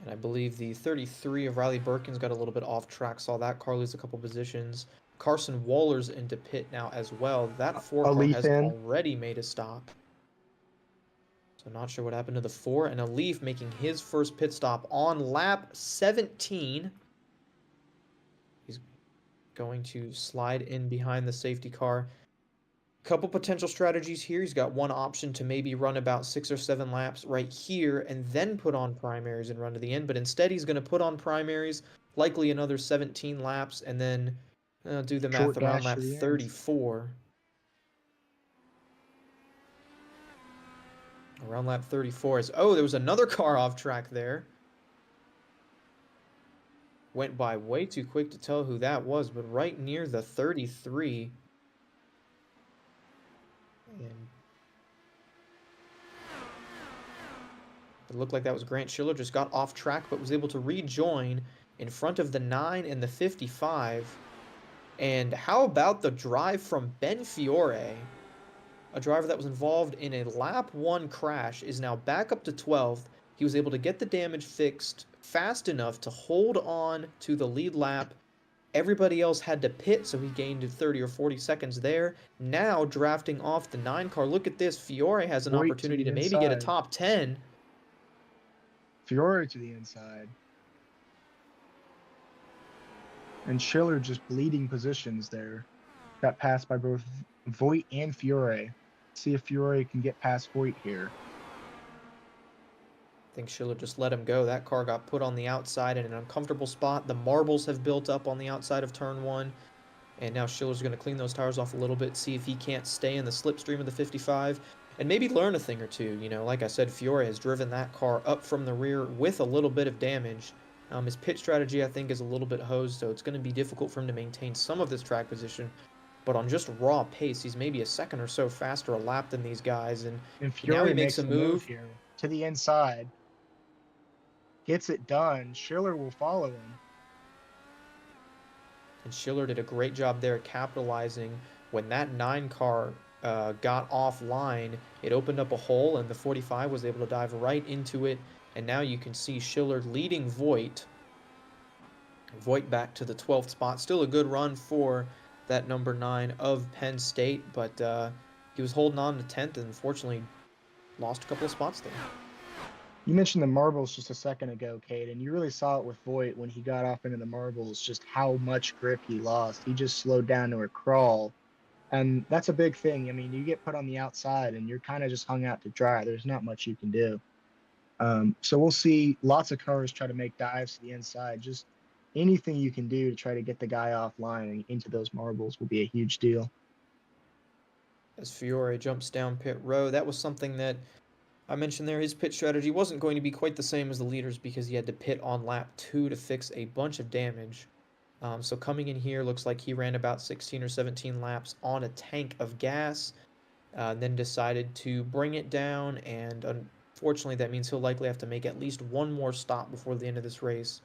And I believe the 33 of Riley Birkins got a little bit off track. Saw that car lose a couple positions. Carson Waller's into pit now as well. That 4 A car leaf has in. already made a stop. So not sure what happened to the 4. And a Leaf making his first pit stop on lap 17. He's going to slide in behind the safety car. Couple potential strategies here. He's got one option to maybe run about 6 or 7 laps right here and then put on primaries and run to the end. But instead, he's going to put on primaries, likely another 17 laps, and then do the math Short around dash lap to the end. 34. Around lap 34 is, oh, there was another car off track there. Went by way too quick to tell who that was, but right near the 33. And it looked like that was Grant Schiller, just got off track, but was able to rejoin in front of the 9 and the 55. And how about the drive from Ben Fiore? A driver that was involved in a lap 1 crash is now back up to 12th. He was able to get the damage fixed fast enough to hold on to the lead lap. Everybody else had to pit, so he gained 30 or 40 seconds there. Now drafting off the 9 car. Look at this. Fiore has an Voigt to opportunity the to maybe get a inside. top 10. Fiore to the inside. And Schiller just bleeding positions there. Got passed by both Voigt and Fiore. See if Fiore can get past Voigt here. I think Schiller just let him go. That car got put on the outside in an uncomfortable spot. The marbles have built up on the outside of turn 1. And now Schiller's going to clean those tires off a little bit, see if he can't stay in the slipstream of the 55, and maybe learn a thing or two. You know, like I said, Fiore has driven that car up from the rear with a little bit of damage. His pit strategy, I think, is a little bit hosed, so it's going to be difficult for him to maintain some of this track position. But on just raw pace, he's maybe a second or so faster a lap than these guys. And And now Fiore he makes makes a the move move. here to the inside. Gets it done. Schiller will follow him. And Schiller did a great job there capitalizing. When that 9 car got offline, it opened up a hole, and the 45 was able to dive right into it. And now you can see Schiller leading Voigt. Voigt back to the 12th spot. Still a good run for that number 9 of Penn State, but he was holding on to 10th and unfortunately lost a couple of spots there. You mentioned the marbles just a second ago, Kate, and you really saw it with Voigt when he got off into the marbles, just how much grip he lost. He just slowed down to a crawl. And that's a big thing. I mean, you get put on the outside and you're kind of just hung out to dry. There's not much you can do. So we'll see lots of cars try to make dives to the inside. Just anything you can do to try to get the guy offline and into those marbles will be a huge deal. As Fiore jumps down pit road, that was something that I mentioned there. His pit strategy wasn't going to be quite the same as the leaders because he had to pit on lap 2 to fix a bunch of damage. So coming in here, looks like he ran about 16 or 17 laps on a tank of gas, then decided to bring it down, and unfortunately that means he'll likely have to make at least one more stop before the end of this race,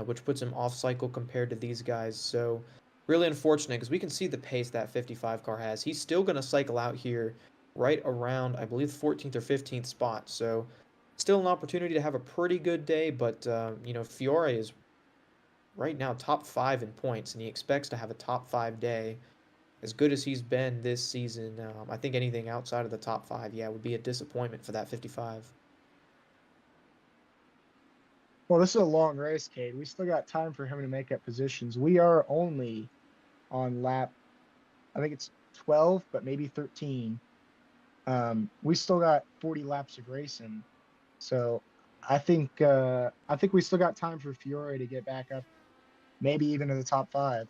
which puts him off cycle compared to these guys. So really unfortunate because we can see the pace that 55 car has. He's still going to cycle out here right around, I believe, 14th or 15th spot. So still an opportunity to have a pretty good day, but you know, Fiore is right now top 5 in points, and he expects to have a top 5 day. As good as he's been this season, I think anything outside of the top 5, yeah, would be a disappointment for that 55. Well, this is a long race, Cade. We still got time for him to make up positions. We are only on lap, I think it's 12, but maybe 13. We still got 40 laps of racing, so I think we still got time for Fiore to get back up, maybe even to the top 5.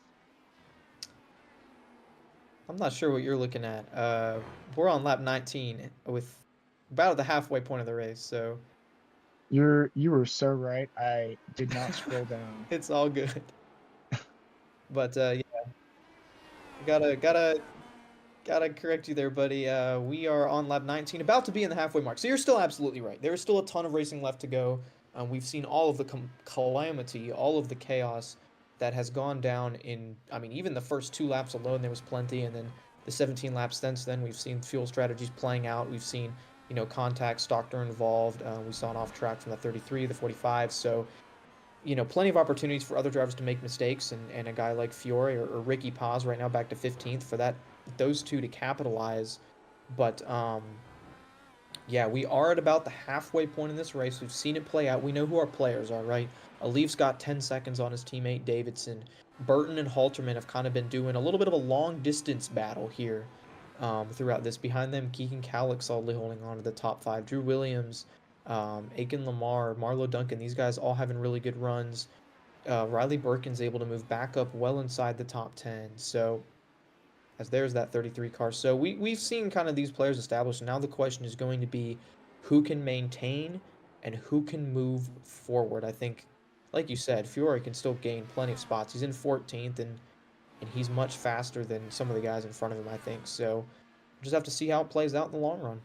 I'm not sure what you're looking at. We're on lap 19 with about at the halfway point of the race, so You were so right. I did not scroll down. it's all good. But yeah, gotta correct you there, buddy. We are on lap 19, about to be in the halfway mark. So you're still absolutely right. There is still a ton of racing left to go. We've seen all of the calamity, all of the chaos that has gone down in. I mean, even the first 2 laps alone, there was plenty, and then the 17 laps since then, we've seen fuel strategies playing out. We've seen, contact, Stockton involved. We saw an off track from the 33, the 45. So plenty of opportunities for other drivers to make mistakes, and a guy like Fiore or Ricky Paz right now back to 15th for those two to capitalize. But yeah, we are at about the halfway point in this race. We've seen it play out. We know who our players are, right? Alif's got 10 seconds on his teammate Davidson. Burton and Halterman have kind of been doing a little bit of a long distance battle here throughout this. Behind them, Keegan Calick solidly holding on to the top 5. Drew Williams, Aiken Lamar, Marlo Duncan, these guys all having really good runs. Riley Birkin's able to move back up well inside the top 10. So as there's that 33 car. So we've seen kind of these players established. Now the question is going to be who can maintain and who can move forward. I think, like you said, Fiore can still gain plenty of spots. He's in 14th, and he's much faster than some of the guys in front of him, I think. So we'll just have to see how it plays out in the long run.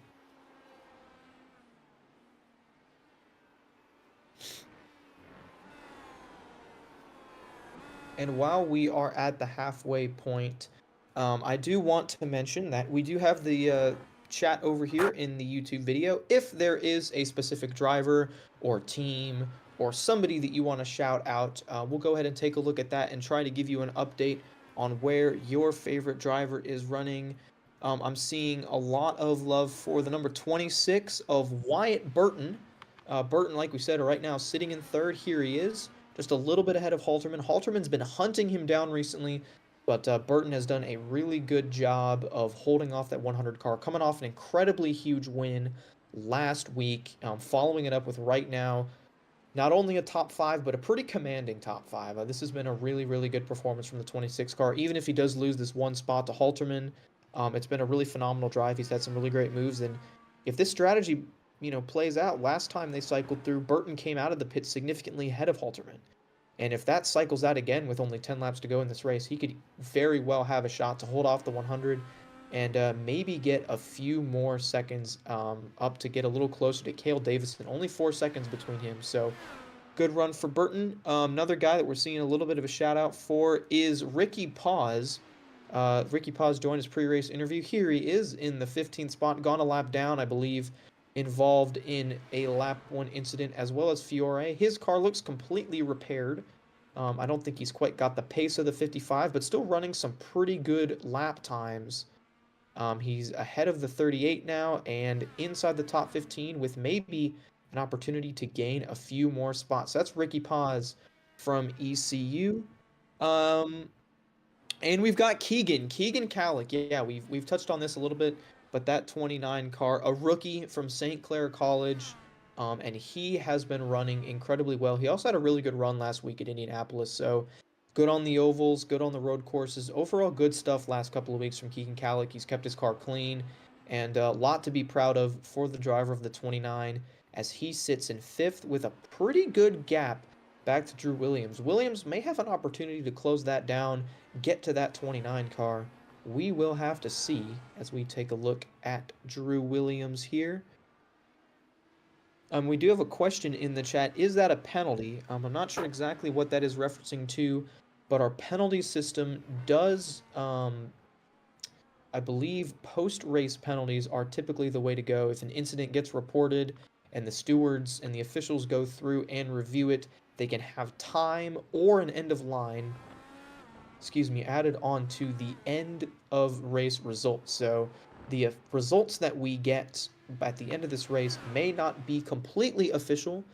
And while we are at the halfway point, I do want to mention that we do have the chat over here in the YouTube video. If there is a specific driver or team or somebody that you want to shout out, we'll go ahead and take a look at that and try to give you an update on where your favorite driver is running. I'm seeing a lot of love for the number 26 of Wyatt Burton. Burton, like we said, right now sitting in 3rd. Here he is, just a little bit ahead of Halterman. Halterman's been hunting him down recently, but Burton has done a really good job of holding off that 100 car, coming off an incredibly huge win last week, following it up with right now not only a top 5, but a pretty commanding top 5. This has been a really, really good performance from the 26 car. Even if he does lose this one spot to Halterman, it's been a really phenomenal drive. He's had some really great moves, and if this strategy, plays out, last time they cycled through, Burton came out of the pit significantly ahead of Halterman. And if that cycles out again with only 10 laps to go in this race, he could very well have a shot to hold off the 100 and maybe get a few more seconds up to get a little closer to Cale Davison. Only 4 seconds between him, so good run for Burton. Another guy that we're seeing a little bit of a shout out for is Ricky Paz. Ricky Paz joined his pre-race interview. Here he is in the 15th spot, gone a lap down, I believe, involved in a lap 1 incident, as well as Fiore. His car looks completely repaired. I don't think he's quite got the pace of the 55, but still running some pretty good lap times. He's ahead of the 38 now and inside the top 15 with maybe an opportunity to gain a few more spots. That's Ricky Paz from ECU. And we've got Keegan Calick. Yeah, we've touched on this a little bit, but that 29 car, a rookie from St. Clair College, and he has been running incredibly well. He also had a really good run last week at Indianapolis, so good on the ovals, good on the road courses. Overall, good stuff last couple of weeks from Keegan Calick. He's kept his car clean, and a lot to be proud of for the driver of the 29, as he sits in 5th with a pretty good gap back to Drew Williams. Williams may have an opportunity to close that down, get to that 29 car. We will have to see as we take a look at Drew Williams here. We do have a question in the chat. Is that a penalty? I'm not sure exactly what that is referencing to, but our penalty system does, I believe, post-race penalties are typically the way to go. If an incident gets reported and the stewards and the officials go through and review it, they can have time or an end of line, added on to the end of race results. So the results that we get at the end of this race may not be completely official,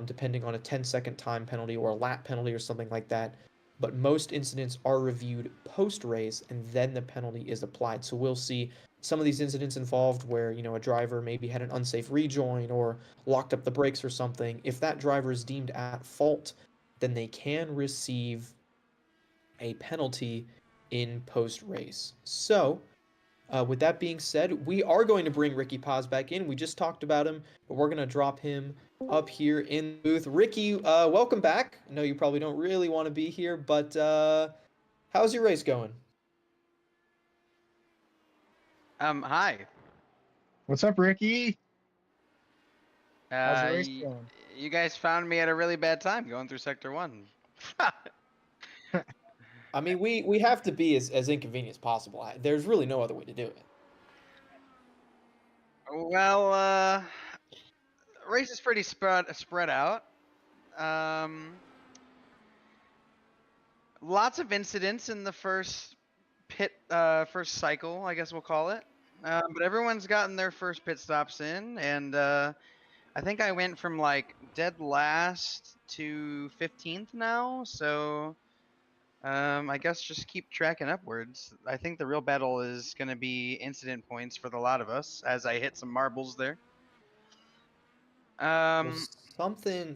depending on a 10-second time penalty or a lap penalty or something like that. but most incidents are reviewed post-race and then the penalty is applied. So we'll see some of these incidents involved where, a driver maybe had an unsafe rejoin or locked up the brakes or something. If that driver is deemed at fault, then they can receive a penalty in post-race. So, with that being said, we are going to bring Ricky Paz back in. We just talked about him, but we're going to drop him up here in the booth. Ricky, welcome back. I know you probably don't really want to be here, but how's your race going? Hi. What's up, Ricky? How's the Uh, race y- going? you guys found me at a really bad time going through Sector 1. I mean, we have to be as inconvenient as possible. There's really no other way to do it. Well, race is pretty spread out. Um, Lots of incidents in the first first cycle, I guess we'll call it. But everyone's gotten their first pit stops in, and I think I went from like dead last to 15th now. So I guess just keep tracking upwards. I think the real battle is going to be incident points for the lot of us as I hit some marbles there. Well, Um,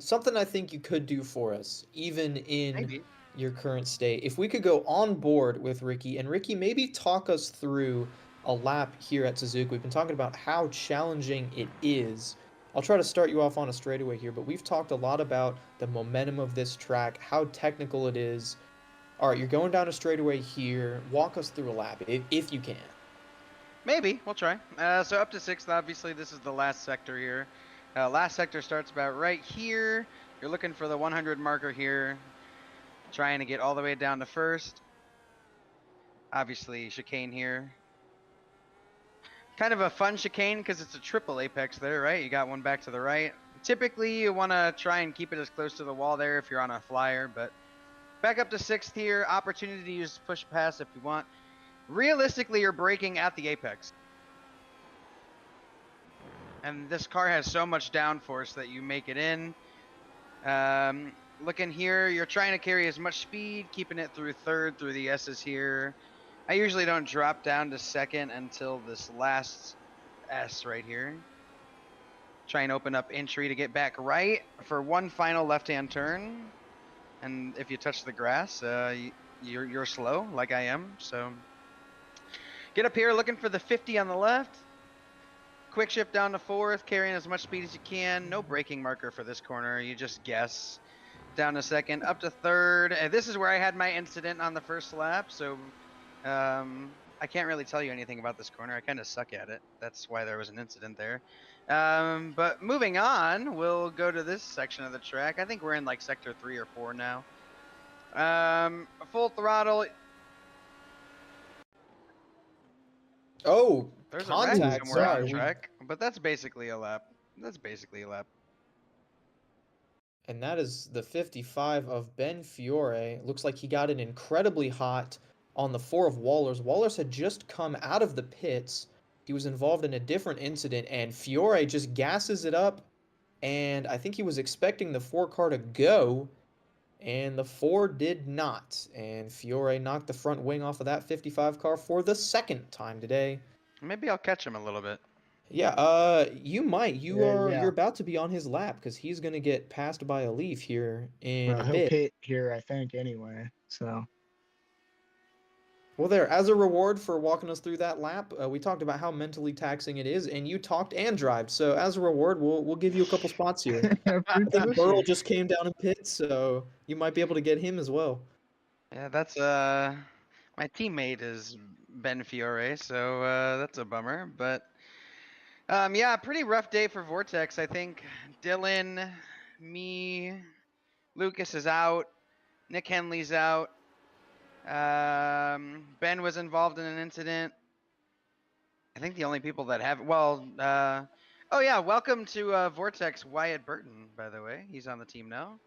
something I think you could do for us, even in Maybe. your current state. If we could go on board with Ricky, and Ricky, maybe talk us through a lap here at Suzuka. We've been talking about how challenging it is. I'll try to start you off on a straightaway here, but we've talked a lot about the momentum of this track, how technical it is. All right, you're going down a straightaway here. Walk us through a lap, if you can. Maybe. We'll try. So up to 6th, obviously, this is the last sector here. Last sector starts about right here. You're looking for the 100 marker here. Trying to get all the way down to 1st. Obviously, chicane here. Kind of a fun chicane because it's a triple apex there, right? You got one back to the right. Typically, you want to try and keep it as close to the wall there if you're on a flyer, but back up to 6th here. Opportunity to use push pass if you want. Realistically, you're braking at the apex. And this car has so much downforce that you make it in. Looking here, you're trying to carry as much speed, keeping it through 3rd, through the S's here. I usually don't drop down to 2nd until this last S right here. Try and open up entry to get back right for one final left-hand turn. And if you touch the grass, you're slow, like I am. So get up here, looking for the 50 on the left. Quick shift down to 4th, carrying as much speed as you can. No braking marker for this corner. You just guess. Down to 2nd, up to 3rd. And this is where I had my incident on the first lap. So I can't really tell you anything about this corner. I kind of suck at it. That's why there was an incident there. But moving on, we'll go to this section of the track. I think we're in like sector 3 or 4 now. Full throttle. Oh, There's a wreck contact. somewhere on Sorry, the track, but that's basically a lap. That's basically a lap. and that is the 55 of Ben Fiore. Looks like he got it incredibly hot on the 4 of Wallers. Wallers had just come out of the pits. He was involved in a different incident, and Fiore just gasses it up. And I think he was expecting the 4 car to go, and the 4 did not. And Fiore knocked the front wing off of that 55 car for the second time today. Maybe I'll catch him a little bit. Yeah, you might. You're Yeah. about to be on his lap because he's gonna get passed by a Leaf here in Well, a he'll bit. pit here, I think, anyway. So Well, there, as a reward for walking us through that lap, we talked about how mentally taxing it is, and you talked and drived. So as a reward, we'll give you a couple spots here. I think Burl just came down in pit, so you might be able to get him as well. Yeah, that's my teammate is Ben Fiore, so that's a bummer. But yeah, pretty rough day for Vortex. I think Dylan, me, Lucas is out, Nick Henley's out. Ben was involved in an incident. I think the only people that have oh yeah, welcome to Vortex Wyatt Burton, by the way. He's on the team now.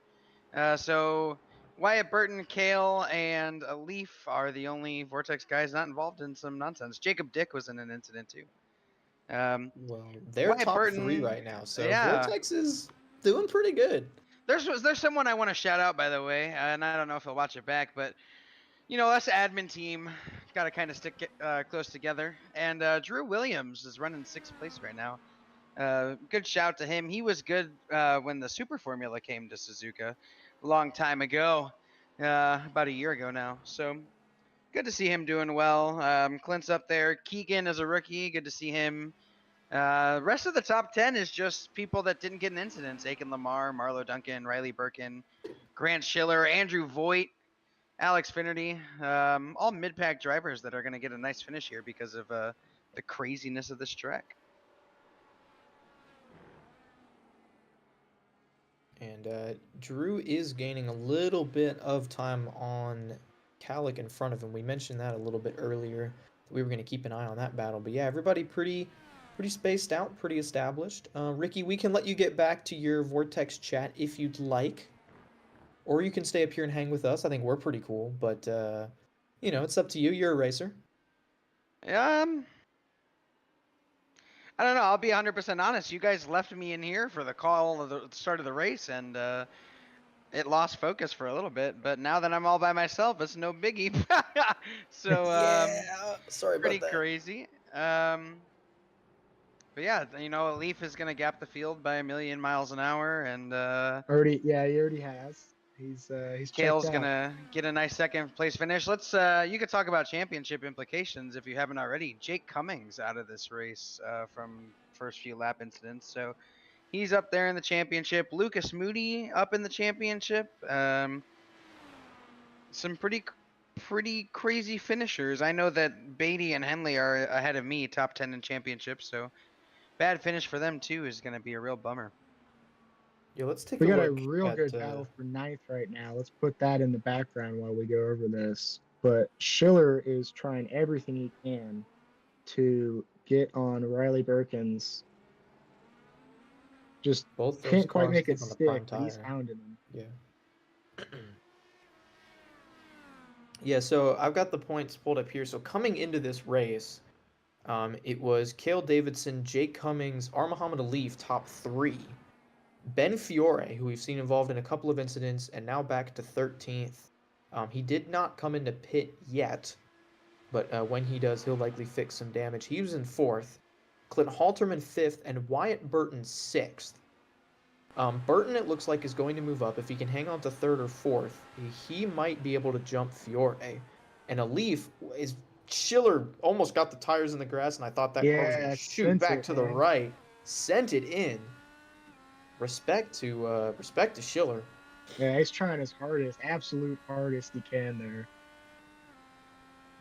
So Wyatt Burton, Kale, and a Leaf are the only Vortex guys not involved in some nonsense. Jacob Dick was in an incident too. Well, they're Wyatt top Burton, 3 right now, so yeah. Vortex is doing pretty good. There's someone I want to shout out, by the way, and I don't know if he'll watch it back, but us admin team got to kind of stick close together. And Drew Williams is running 6th place right now. Good shout to him. He was good when the Super Formula came to Suzuka a long time ago, about a year ago now. So good to see him doing well. Clint's up there. Keegan is a rookie. Good to see him. Rest of the top 10 is just people that didn't get in incidents. Aiken Lamar, Marlo Duncan, Riley Birkin, Grant Schiller, Andrew Voigt, Alex Finnerty, all mid-pack drivers that are going to get a nice finish here because of the craziness of this track. And Drew is gaining a little bit of time on Calic in front of him. We mentioned that a little bit earlier. We were going to keep an eye on that battle. But yeah, everybody pretty spaced out, pretty established. Ricky, we can let you get back to your Vortex chat if you'd like. Or you can stay up here and hang with us. I think we're pretty cool. But, it's up to you. You're a racer. I don't know. I'll be 100% honest. You guys left me in here for the call of the start of the race, and it lost focus for a little bit. But now that I'm all by myself, it's no biggie. So sorry pretty about that. crazy. But yeah, Leaf is gonna gap the field by 1,000,000 miles an hour, and He already has. He's Kale's checked out. gonna get a nice 2nd place finish. Let's you could talk about championship implications if you haven't already. Jake Cummings out of this race from first few lap incidents, so he's up there in the championship. Lucas Moody up in the championship. Some pretty crazy finishers. I know that Beatty and Henley are ahead of me, top 10 in championship, so bad finish for them too is gonna be a real bummer. Yeah, let's take We a got look a real at, good battle for 9th right now. Let's put that in the background while we go over this. But Schiller is trying everything he can to get on Riley Birkin's. Just both those can't quite cars, make I it think, on the prime stick, but he's tire. hounding him. Yeah. Yeah, so I've got the points pulled up here. So coming into this race, it was Cale Davidson, Jake Cummings, R. Muhammad Alif, top 3. Ben Fiore, who we've seen involved in a couple of incidents, and now back to 13th. He did not come into pit yet, but when he does, he'll likely fix some damage. He was in 4th. Clint Halterman 5th, and Wyatt Burton 6th. Burton, it looks like, is going to move up. If he can hang on to 3rd or 4th, he might be able to jump Fiore. And Alif is... Schiller almost got the tires in the grass, and I thought that car was going to shoot back to the right. Sent it in. Respect to Schiller. Yeah, he's trying his hardest, absolute hardest he can there.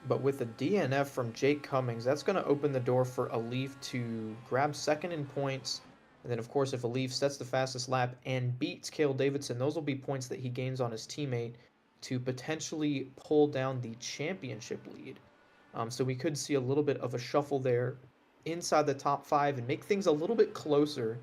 But with the DNF from Jake Cummings, that's going to open the door for Alif to grab 2nd in points. And then, of course, if Alif sets the fastest lap and beats Cale Davidson, those will be points that he gains on his teammate to potentially pull down the championship lead. So we could see a little bit of a shuffle there inside the top 5 and make things a little bit closer.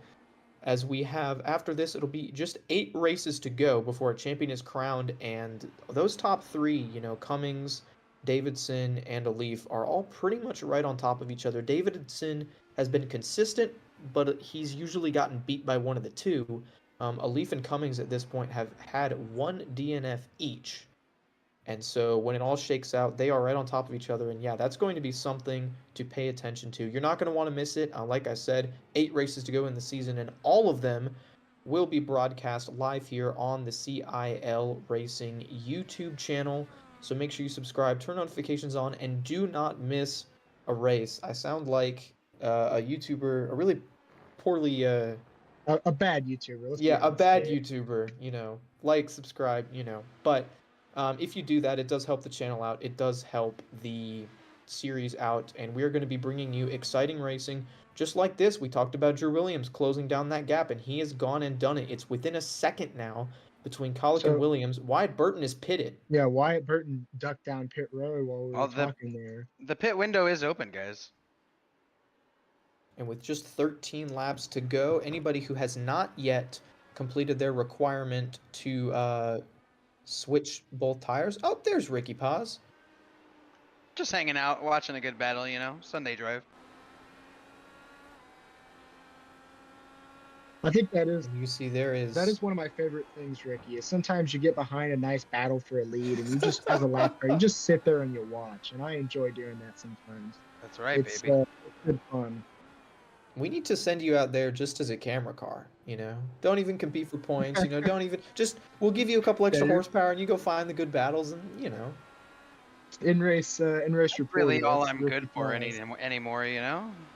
As we have, after this, it'll be just 8 races to go before a champion is crowned, and those top 3, Cummings, Davidson, and Alif are all pretty much right on top of each other. Davidson has been consistent, but he's usually gotten beat by one of the two. Alif and Cummings at this point have had 1 DNF each. And so when it all shakes out, they are right on top of each other. And yeah, that's going to be something to pay attention to. You're not going to want to miss it. Like I said, 8 races to go in the season, and all of them will be broadcast live here on the CIL Racing YouTube channel. So make sure you subscribe, turn notifications on, and do not miss a race. I sound like a YouTuber, a really poorly... a bad YouTuber. A bad YouTuber, like, subscribe, But... if you do that, it does help the channel out. It does help the series out. And we're going to be bringing you exciting racing just like this. We talked about Drew Williams closing down that gap, and he has gone and done it. It's within a second now between Colic and Williams. Wyatt Burton is pitted. Yeah, Wyatt Burton ducked down pit road while we were talking there. The pit window is open, guys. And with just 13 laps to go, anybody who has not yet completed their requirement to... switch both tires. Oh, there's Ricky Paz. Just hanging out, watching a good battle, Sunday drive. I think that is And you see there that is is one of my favorite things, Ricky. Is sometimes you get behind a nice battle for a lead, and you just, as a lap car, you just sit there and you watch, and I enjoy doing that sometimes. That's right, It's baby. it's good fun. we need to send you out there just as a camera car, Don't even compete for points, don't even just we'll give you a couple Yeah, extra you're horsepower and you go find the good battles and. in race Really, reporter. all That's I'm Ricky good for Flies. anymore.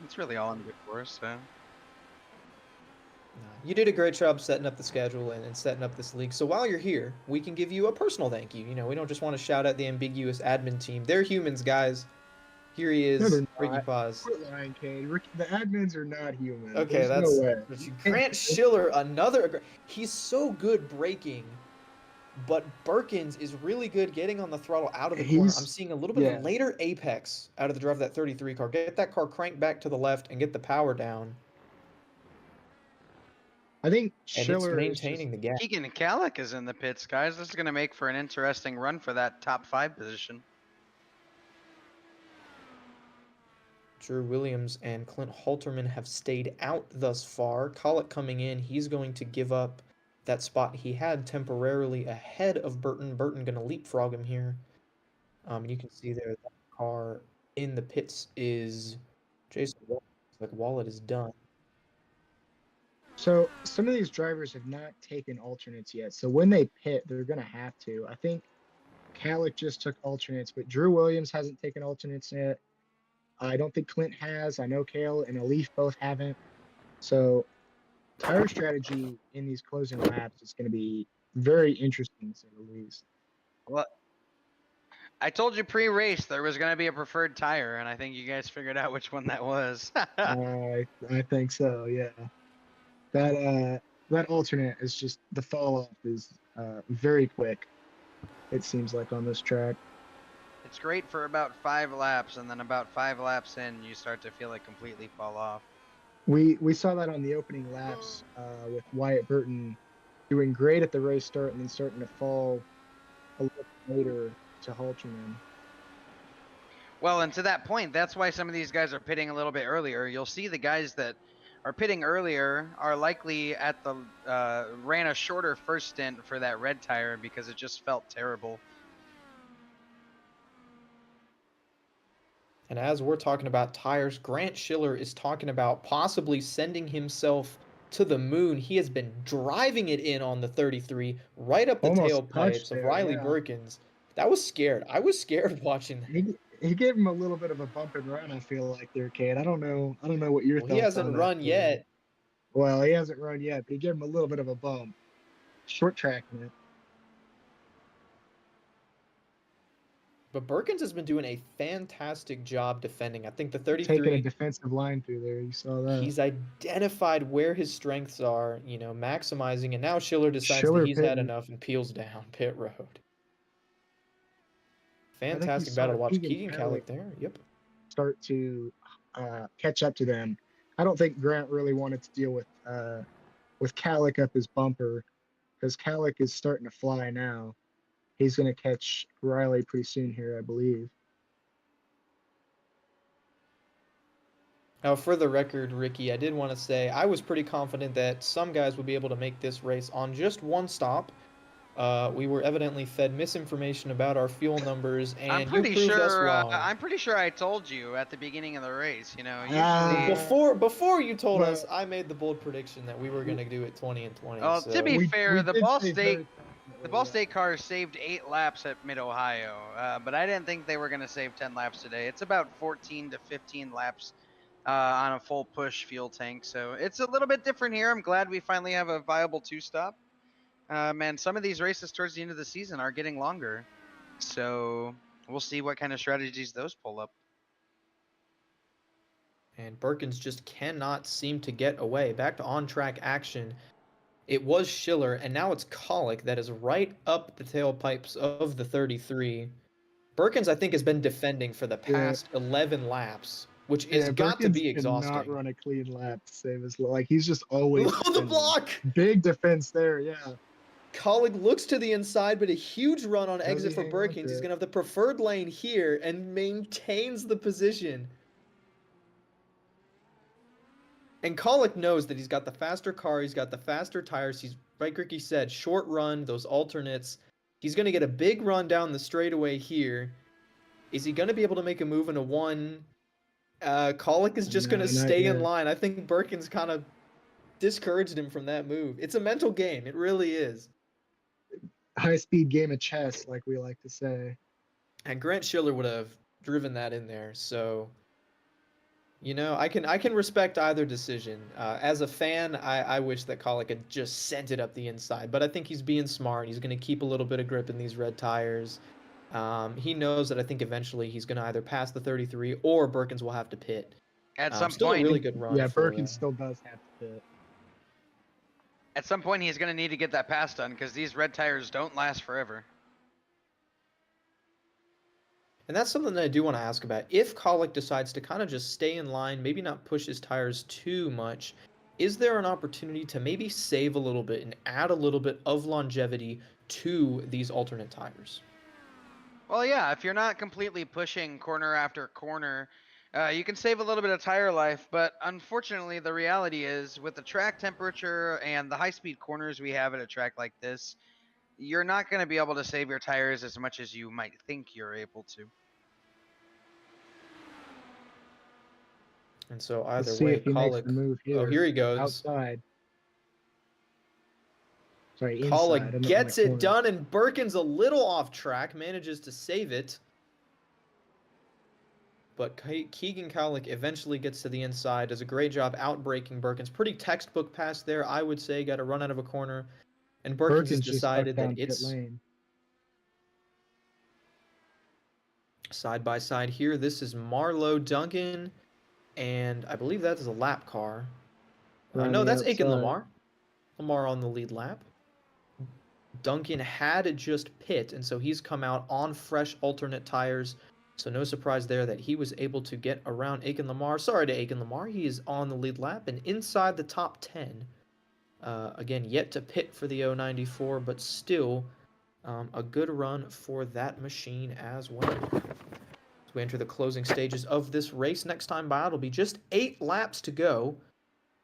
It's really all I'm good for. So You did a great job setting up the schedule and setting up this league. So while you're here, we can give you a personal thank you. We don't just want to shout out the ambiguous admin team. They're humans, guys. Here he No, is, they're Ricky not. Paz. Quit lying, Kane. Ricky, the admins are not human. Okay, There's no that's way. Grant Schiller, another. He's so good braking, but Birkins is really good getting on the throttle out of the corner. I'm He's seeing a little bit of yeah. a later apex out of the drive of that 33 car. Get that car cranked back to the left and get the power down. I think And it's Schiller is just maintaining the gap. Keegan Kallick is in the pits, guys. This is going to make for an interesting run for that top 5 position. Drew Williams and Clint Halterman have stayed out thus far. Collegiate coming in, he's going to give up that spot he had temporarily ahead of Burton. Burton going to leapfrog him here. You can see there that car in the pits is Jason Wallet. Like Wallet is done. so some of these drivers have not taken alternates yet. So when they pit, they're gonna have to. I think Kallick just took alternates, but Drew Williams hasn't taken alternates yet. I don't think Clint has. I know Kale and Alif both haven't. So tire strategy in these closing laps is going to be very interesting, to say the least. Well, I told you pre-race there was going to be a preferred tire, and I think you guys figured out which one that was. I think so. Yeah, that alternate is just the fall off is very quick. It seems like on this track. It's great for about 5 laps, and then about 5 laps in, you start to feel it completely fall off. We saw that on the opening laps with Wyatt Burton doing great at the race start and then starting to fall a little later to Halterman. Well, and to that point, that's why some of these guys are pitting a little bit earlier. You'll see the guys that are pitting earlier are likely at the ran a shorter first stint for that red tire because it just felt terrible. And as we're talking about tires, Grant Schiller is talking about possibly sending himself to the moon. He has been driving it in on the 33, right up the Almost tailpipes touched of there, Riley yeah. Birkins. That was scared. I was scared watching that. He gave him a little bit of a bump and run. I feel like there, Kate. I don't know what your Well, he thoughts on hasn't that run were. yet. Well, he hasn't run yet, but he gave him a little bit of a bump. Short tracking it. But Birkins has been doing a fantastic job defending. I think the Taking a 33, defensive line through there. You saw that. he's identified where his strengths are, maximizing. And now Schiller decides Schiller that he's had pitting. enough and peels down pit road. I think you Fantastic saw battle to watch. Keegan Keegan Kallick Kallick there. Yep. start to catch up to them. I don't think Grant really wanted to deal with Kallick up his bumper because Kallick is starting to fly now. He's going to catch Riley pretty soon here, I believe. Now, for the record, Ricky, I did want to say I was pretty confident that some guys would be able to make this race on just one stop. We were evidently fed misinformation about our fuel numbers, and you proved us wrong. I'm pretty sure I told you at the beginning of the race. Usually. Before you told us, I made the bold prediction that we were going to do it 20 and 20. Oh, so. to be fair, the did Ball say State. very- The Ball State cars saved 8 laps at Mid-Ohio, but I didn't think they were going to save 10 laps today. It's about 14 to 15 laps on a full push fuel tank, so it's a little bit different here. I'm glad we finally have a viable 2-stop. Man, some of these races towards the end of the season are getting longer, so we'll see what kind of strategies those pull up. And Birkins just cannot seem to get away. Back to on-track action. It was Schiller, and now it's Collegiate that is right up the tailpipes of the 33. Birkins, I think, has been defending for the past 11 laps, which is got to be exhausting. Not run a clean lap to save his life. He's just always Look at the block! Big defense there, yeah. Colleague looks to the inside, but a huge run on exit for hang on Birkins. to He's it? going to have the preferred lane here and maintains the position. And Kolek knows that he's got the faster car, he's got the faster tires. He's, like Ricky said, short run, those alternates. He's going to get a big run down the straightaway here. Is he going to be able to make a move in a one? Kolek is just going to No, not stay in yet. line. I think Birkin's kind of discouraged him from that move. It's a mental game. It really is. High-speed game of chess, like we like to say. And Grant Schiller would have driven that in there. So, you know, I can respect either decision. As a fan, I wish that Kolek had just sent it up the inside, but I think he's being smart. He's going to keep a little bit of grip in these red tires. He knows that I think eventually he's going to either pass the 33 or Birkins will have to pit. At some Still point, a really good run. Yeah, for, Birkin still does have to fit. at some point, he's going to need to get that pass done because these red tires don't last forever. And that's something that I do want to ask about. If Kolek decides to kind of just stay in line, maybe not push his tires too much, is there an opportunity to maybe save a little bit and add a little bit of longevity to these alternate tires? Well, yeah, if you're not completely pushing corner after corner, you can save a little bit of tire life, but unfortunately, the reality is with the track temperature and the high-speed corners we have at a track like this, you're not going to be able to save your tires as much as you might think you're able to. And so Let's either see way, if he makes Kolek. the move here. Oh, here he goes. Outside. Sorry, inside. Kolek gets it done, and Birkin's a little off track, manages to save it. But Keegan Kolek eventually gets to the inside, does a great job outbraking Birkins. Pretty textbook pass there, I would say. Got to run out of a corner. And Birkins has decided that it's side by side here. This is Marlowe Duncan, and I believe that is a lap car. No, that's Aiken Lamar. Lamar on the lead lap. Duncan had just pit, and so he's come out on fresh alternate tires. So no surprise there that he was able to get around Aiken Lamar. Sorry to Aiken Lamar. He is on the lead lap and inside the top 10. Again, yet to pit for the 094, but still a good run for that machine as well. As we enter the closing stages of this race, next time by it'll be just 8 laps to go.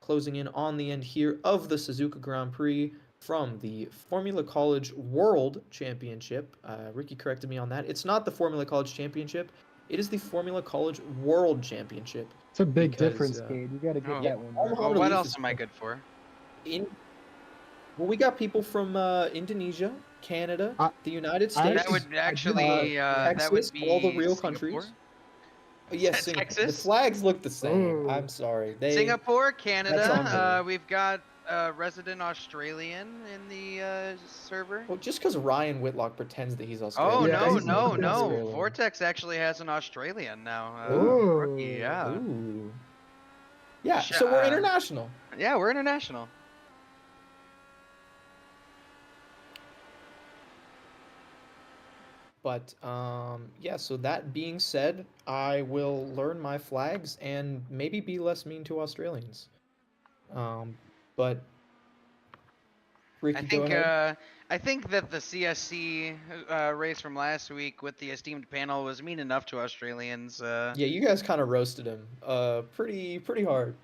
Closing in on the end here of the Suzuka Grand Prix from the Formula College World Championship. Ricky corrected me on that. It's not the Formula College Championship. It is the Formula College World Championship. It's a big difference, Cade. You got to get that one. Well, what else am I good for? Well, we got people from Indonesia, Canada, the United States. That would actually Texas, that would be all the real Singapore? countries. Yes, Texas? The flags look the same. Ooh. I'm sorry. Singapore, That's on Canada. there. We've got resident Australian in the server. Well, just because Ryan Whitlock pretends that he's Oh Australian. Yeah, no, he's no, not no! Australian. Vortex actually has an Australian now. Ooh. Rookie, yeah, Ooh. Yeah, so we're international. yeah, we're international. But yeah, so that being said, I will learn my flags and maybe be less mean to Australians. But Ricky, go ahead. I think that the CSC race from last week with the esteemed panel was mean enough to Australians. Yeah, you guys kind of roasted him. Pretty hard.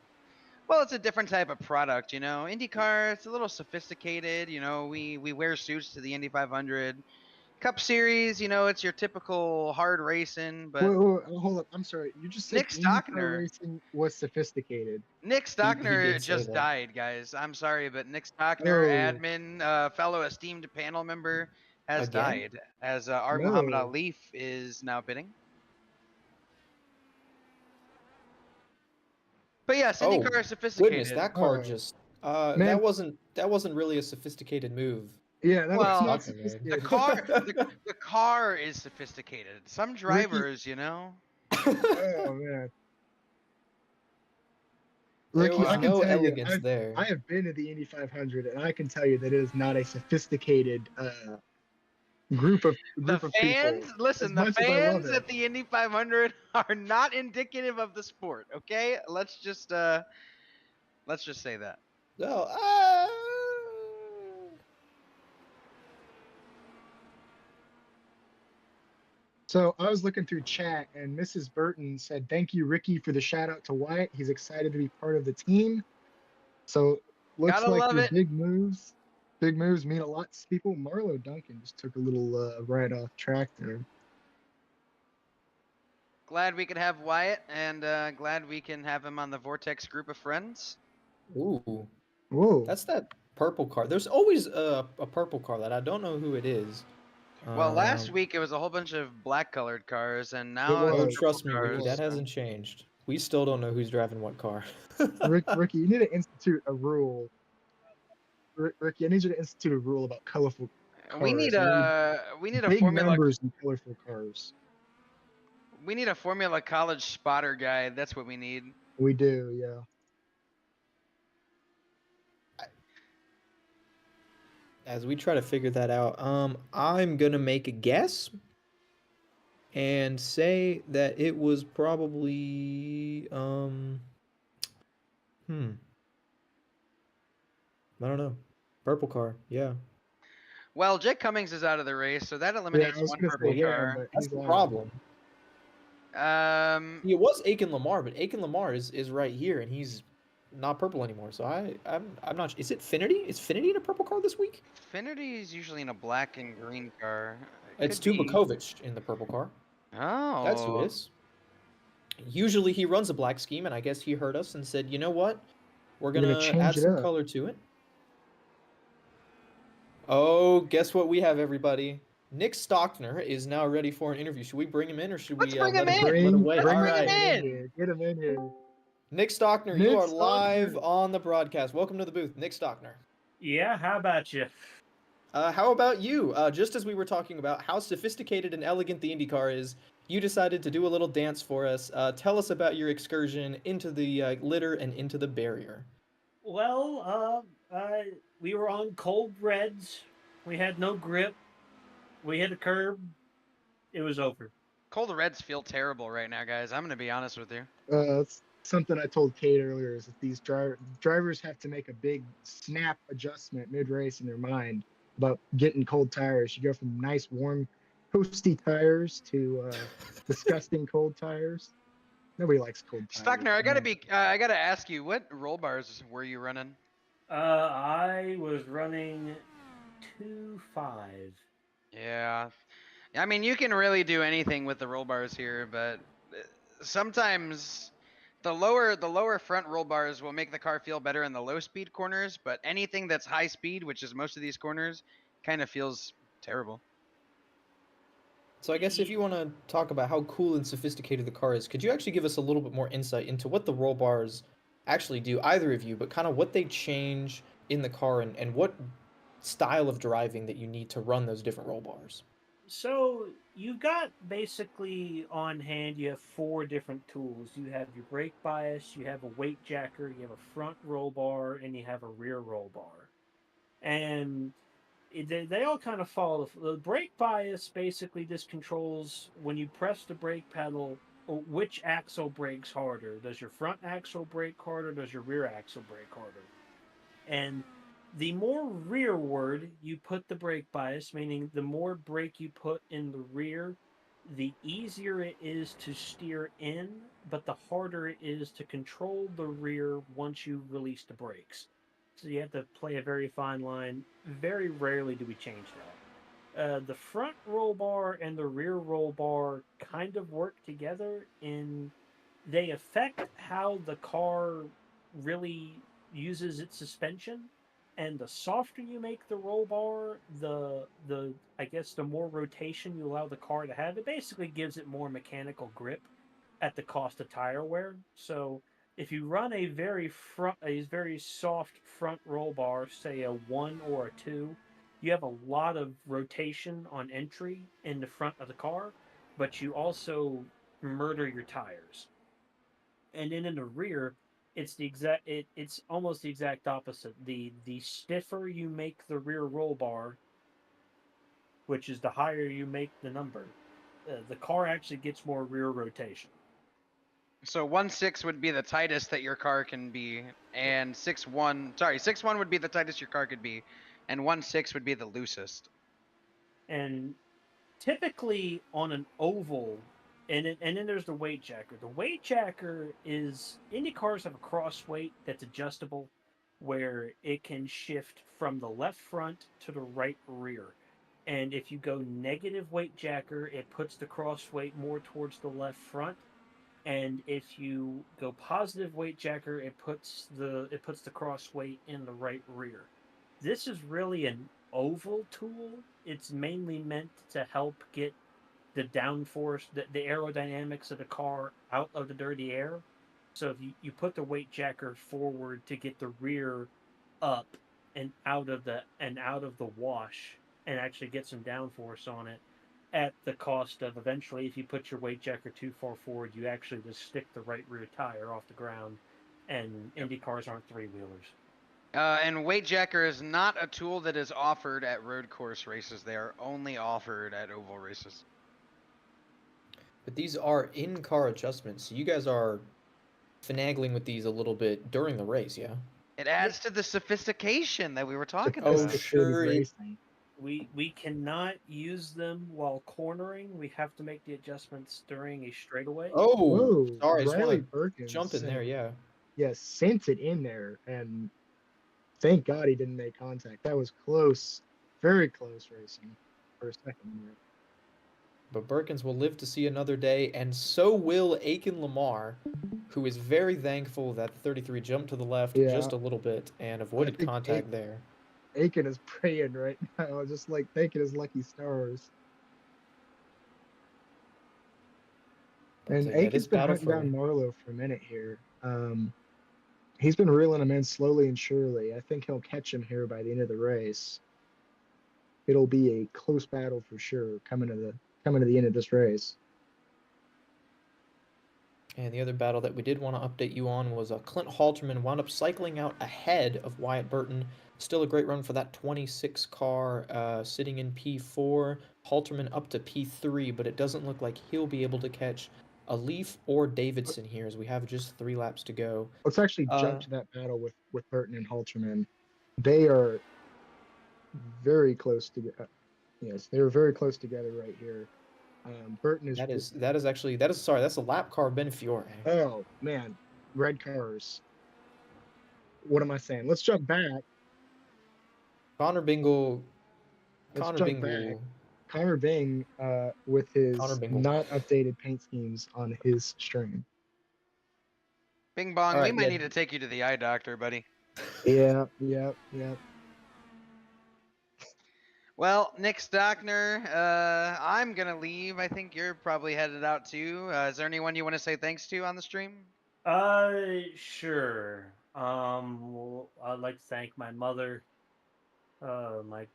Well, it's a different type of product, you know. IndyCar, it's a little sophisticated. You know, we wear suits to the Indy 500. Cup Series, you know, it's your typical hard racing, but Wait, hold up. I'm sorry. You just said Nick IndyCar Stockner. racing was sophisticated. Nick Stockner did say just that. died, guys. I'm sorry, but Nick Stockner, Oh. admin, fellow esteemed panel member, has Again? died. As our No. Muhammad Ali is now bidding. But yes, IndyCar is sophisticated. Goodness, that car Oh. just Man. that wasn't really a sophisticated move. Yeah, that Well, was not Stockner, man. sophisticated. the car is sophisticated. Some drivers, you know. Oh man. There Ricky, was I can no tell you, elegance there. I have been to the Indy 500, and I can tell you that it is not a sophisticated group of The fans, people. listen, As the much as I love fans it. at the Indy 500 are not indicative of the sport. Okay, let's just say that. No, So I was looking through chat, and Mrs. Burton said, "Thank you, Ricky, for the shout out to Wyatt. He's excited to be part of the team." So looks Gotta like love your it. big moves mean a lot to people. Marlo Duncan just took a little ride off track there. Glad we could have Wyatt, and glad we can have him on the Vortex group of friends. Ooh, Whoa. that's that purple car. There's always a purple car that I don't know who it is. Well, last Um, week it was a whole bunch of black-colored cars, and It now it's Oh, was. purple trust me, It Ricky, cars. that was. hasn't changed. We still don't know who's driving what car. Ricky, you need to institute a rule. Ricky, I need you to institute a rule about colorful We cars. We need a big formula numbers in colorful cars. college spotter guide. That's what we need. We do, yeah. As we try to figure that out, I'm gonna make a guess and say that it was probably hmm, I don't know. Purple car, yeah. Well, Jake Cummings is out of the race, so that Yeah, eliminates I was one gonna purple say Yeah, him, car. but that's he's the out. problem. Um, It was Aiken Lamar, but Aiken Lamar is right here, and he's not purple anymore. So I'm not. Is it Finity? Is Finity in a purple car this week? Finity is usually in a black and green car. It It's could be. Tubakovic in the purple car. That's who it Oh, is. Usually he runs a black scheme, and I guess he heard us and said, you know what? We're We're gonna gonna add change it some up. color to it. Oh, guess what we have, everybody? Nick Stockner is now ready for an interview. Should we bring him in, or should Let's we bring him let him in. let him wait? Let's All bring him right, in. Here. Get him in here. Nick Stockner, you Nick are live Stockner. on the broadcast. Welcome to the booth, Nick Stockner. Yeah, how about you? How about you? Just as we were talking about how sophisticated and elegant the IndyCar is, you decided to do a little dance for us. Tell us about your excursion into the litter and into the barrier. Well, we were on cold reds. We had no grip. We hit a curb. It was over. Cold Reds feel terrible right now, guys. I'm gonna be honest with you. It's something I told Kate earlier is that these drivers have to make a big snap adjustment mid race in their mind about getting cold tires. You go from nice warm toasty tires to disgusting cold tires. Nobody likes cold tires. Stockner, I gotta man. be. I gotta ask you, what roll bars were you running? I was running 2.5. Yeah, I mean, you can really do anything with the roll bars here, but sometimes the lower front roll bars will make the car feel better in the low speed corners, but anything that's high speed, which is most of these corners, kind of feels terrible. So I guess if you want to talk about how cool and sophisticated the car is, could you actually give us a little bit more insight into what the roll bars actually do, either of you, but kind of what they change in the car and what style of driving that you need to run those different roll bars? So you've got basically on hand, you have 4 different tools. You have your brake bias, you have a weight jacker, you have a front roll bar, and you have a rear roll bar. And they all kind of follow. The brake bias basically just controls when you press the brake pedal, which axle brakes harder. Does your front axle brake harder? Does your rear axle brake harder? And the more rearward you put the brake bias, meaning the more brake you put in the rear, the easier it is to steer in, but the harder it is to control the rear once you release the brakes. So you have to play a very fine line. Very rarely do we change that. The front roll bar and the rear roll bar kind of work together in they affect how the car really uses its suspension. And the softer you make the roll bar, the I guess the more rotation you allow the car to have. It basically gives it more mechanical grip at the cost of tire wear. So if you run a very soft front roll bar, say a 1 or a 2, you have a lot of rotation on entry in the front of the car, but you also murder your tires. And then in the rear, it's almost the exact opposite. The stiffer you make the rear roll bar, which is the higher you make the number, the car actually gets more rear rotation. So 1.6 would be the tightest that your car can be, and 6.1 would be the tightest your car could be, and 1.6 would be the loosest. And typically on an oval, and then there's the weight jacker. The weight jacker is Indy cars have a cross weight that's adjustable, where it can shift from the left front to the right rear. And if you go negative weight jacker, it puts the cross weight more towards the left front. And if you go positive weight jacker, it puts the cross weight in the right rear. This is really an oval tool. It's mainly meant to help get the downforce, the aerodynamics of the car out of the dirty air. So if you put the weight jacker forward to get the rear up and out of the wash and actually get some downforce on it, at the cost of eventually, if you put your weight jacker too far forward, you actually just stick the right rear tire off the ground, and Indy cars aren't three wheelers. And weight jacker is not a tool that is offered at road course races. They are only offered at oval races. But these are in-car adjustments, so you guys are finagling with these a little bit during the race, yeah? It adds to the sophistication that we were talking Oh, about. sure it- Racing. We cannot use them while cornering. We have to make the adjustments during a straightaway. Oh, Whoa, sorry, I just Riley want to Perkins jump in there, sent- yeah. Yeah, sent it in there, and thank God he didn't make contact. That was close, very close racing for a second there. But Birkins will live to see another day, and so will Aiken Lamar, who is very thankful that the 33 jumped to the left Yeah. just a little bit and avoided think contact there. Aiken is praying right now, just like thanking his lucky stars. But, And yeah, Aiken's this been battle hunting for down Marlowe for a minute here. He's been reeling him in slowly and surely. I think he'll catch him here by the end of the race. It'll be a close battle for sure coming to the end of this race. And the other battle that we did want to update you on was Clint Halterman wound up cycling out ahead of Wyatt Burton. Still a great run for that 26 car, sitting in P4. Halterman up to P3, but it doesn't look like he'll be able to catch a Leaf or Davidson here, as we have just 3 laps to go. Let's actually jump to that battle with Burton and Halterman. They are very close together. Yes, they're very close together right here. Burton is. That's a lap car Benefiore. Oh man, red cars. What am I saying? Let's jump back. Connor Bingle. Let's Connor jump Bingle. back. Connor Bing, with his Connor Bingle. not updated paint schemes on his stream. Bing bong, All we right, might yeah. need to take you to the eye doctor, buddy. Yeah. Well, Nick Stockner, I'm gonna leave. I think you're probably headed out too. Is there anyone you want to say thanks to on the stream? Sure. Well, I'd like to thank my mother, my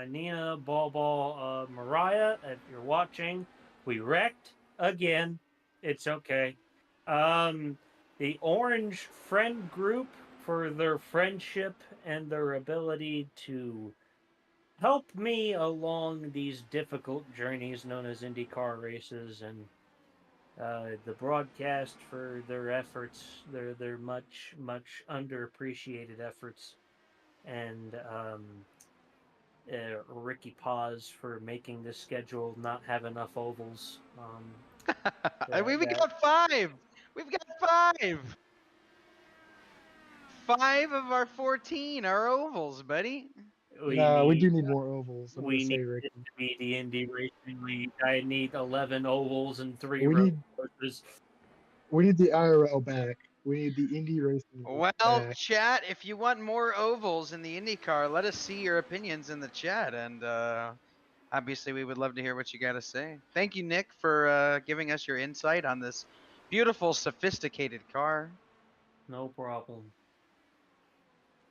Nina, Ball, Mariah. If you're watching, we wrecked again. It's okay. The Orange Friend Group for their friendship and their ability to help me along these difficult journeys known as IndyCar races, and the broadcast for their efforts, their much underappreciated efforts, and Ricky Paz for making this schedule not have enough ovals. We got 5. We've got 5. 5 of our 14 are ovals, buddy. We do need more ovals. I'm We gonna say, need Ricky. it to be the Indy Racing League. I need 11 ovals and 3 We road need- courses. We need the IRL back. We need the Indy Racing League Well, back. chat, if you want more ovals in the IndyCar, let us see your opinions in the chat, and obviously we would love to hear what you got to say. Thank you, Nick, for giving us your insight on this beautiful, sophisticated car. No problem.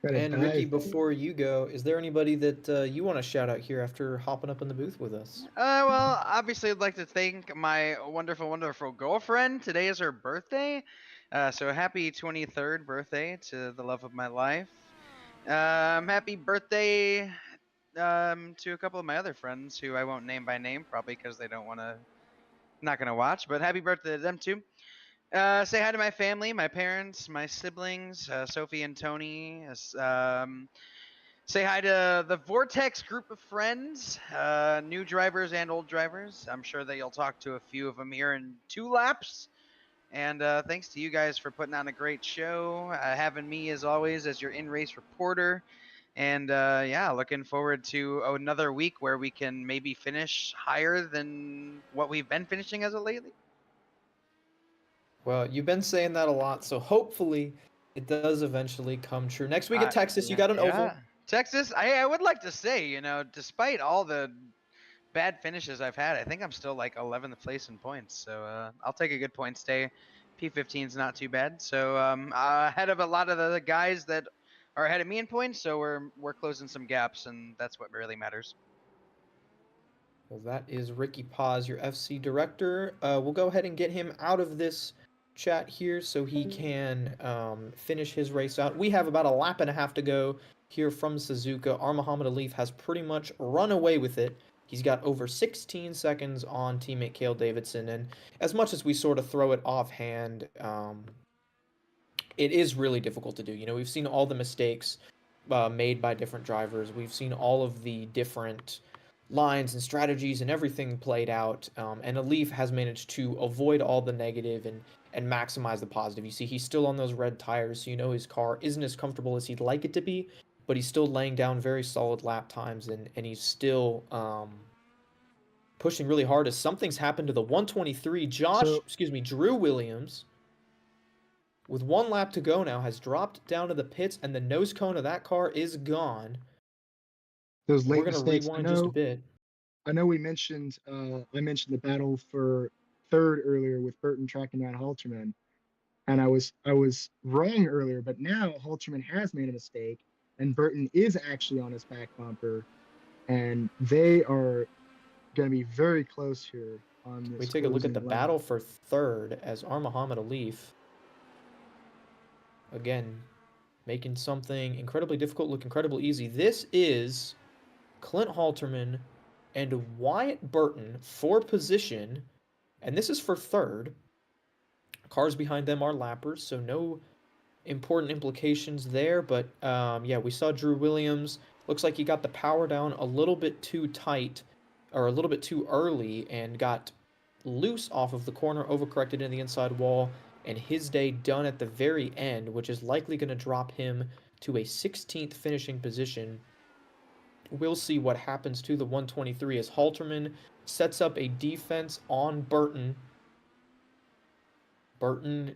Gotta And Ricky, dive- before you go, is there anybody that you want to shout out here after hopping up in the booth with us? Well, obviously, I'd like to thank my wonderful, wonderful girlfriend. Today is her birthday. So happy 23rd birthday to the love of my life. Happy birthday to a couple of my other friends who I won't name by name, probably because they don't want to, not going to watch, but happy birthday to them too. Say hi to my family, my parents, my siblings, Sophie and Tony, Say hi to the Vortex group of friends, new drivers and old drivers. I'm sure that you'll talk to a few of them here in 2 laps. And thanks to you guys for putting on a great show, having me as always as your in-race reporter. And yeah, looking forward to another week where we can maybe finish higher than what we've been finishing as of lately. Well, you've been saying that a lot, so hopefully it does eventually come true. Next week at Texas, you got an oval. Yeah. Texas, I would like to say, despite all the bad finishes I've had, I think I'm still like 11th place in points. So I'll take a good point stay. P15 is not too bad. So ahead of a lot of the guys that are ahead of me in points. So we're closing some gaps, and that's what really matters. Well, that is Ricky Paz, your FC director. We'll go ahead and get him out of this chat here so he can finish his race out. We have about a lap and a half to go here from Suzuka. Our Muhammad Alif has pretty much run away with it. He's got over 16 seconds on teammate Cale Davidson, and as much as we sort of throw it offhand, it is really difficult to do. We've seen all the mistakes made by different drivers. We've seen all of the different lines and strategies and everything played out. And Alif has managed to avoid all the negative and maximize the positive. You see, he's still on those red tires, so his car isn't as comfortable as he'd like it to be, but he's still laying down very solid lap times, and he's still pushing really hard as something's happened to the 123. Drew Williams, with 1 lap to go now, has dropped down to the pits, and the nose cone of that car is gone. Those late We're going to mistakes. rewind just a bit. I know we mentioned I mentioned the battle for third earlier with Burton tracking down Halterman, and I was wrong earlier, but now Halterman has made a mistake, and Burton is actually on his back bumper, and they are going to be very close here on this. We take a look at the battle for third as our Muhammad Alif, again, making something incredibly difficult look incredibly easy. This is Clint Halterman and Wyatt Burton for position, and this is for third. Cars behind them are lappers, so no important implications there, but yeah, we saw Drew Williams. Looks like he got the power down a little bit too tight, or a little bit too early, and got loose off of the corner, overcorrected into the inside wall, and his day done at the very end, which is likely going to drop him to a 16th finishing position. We'll see what happens to the 123 as Halterman sets up a defense on Burton. Burton,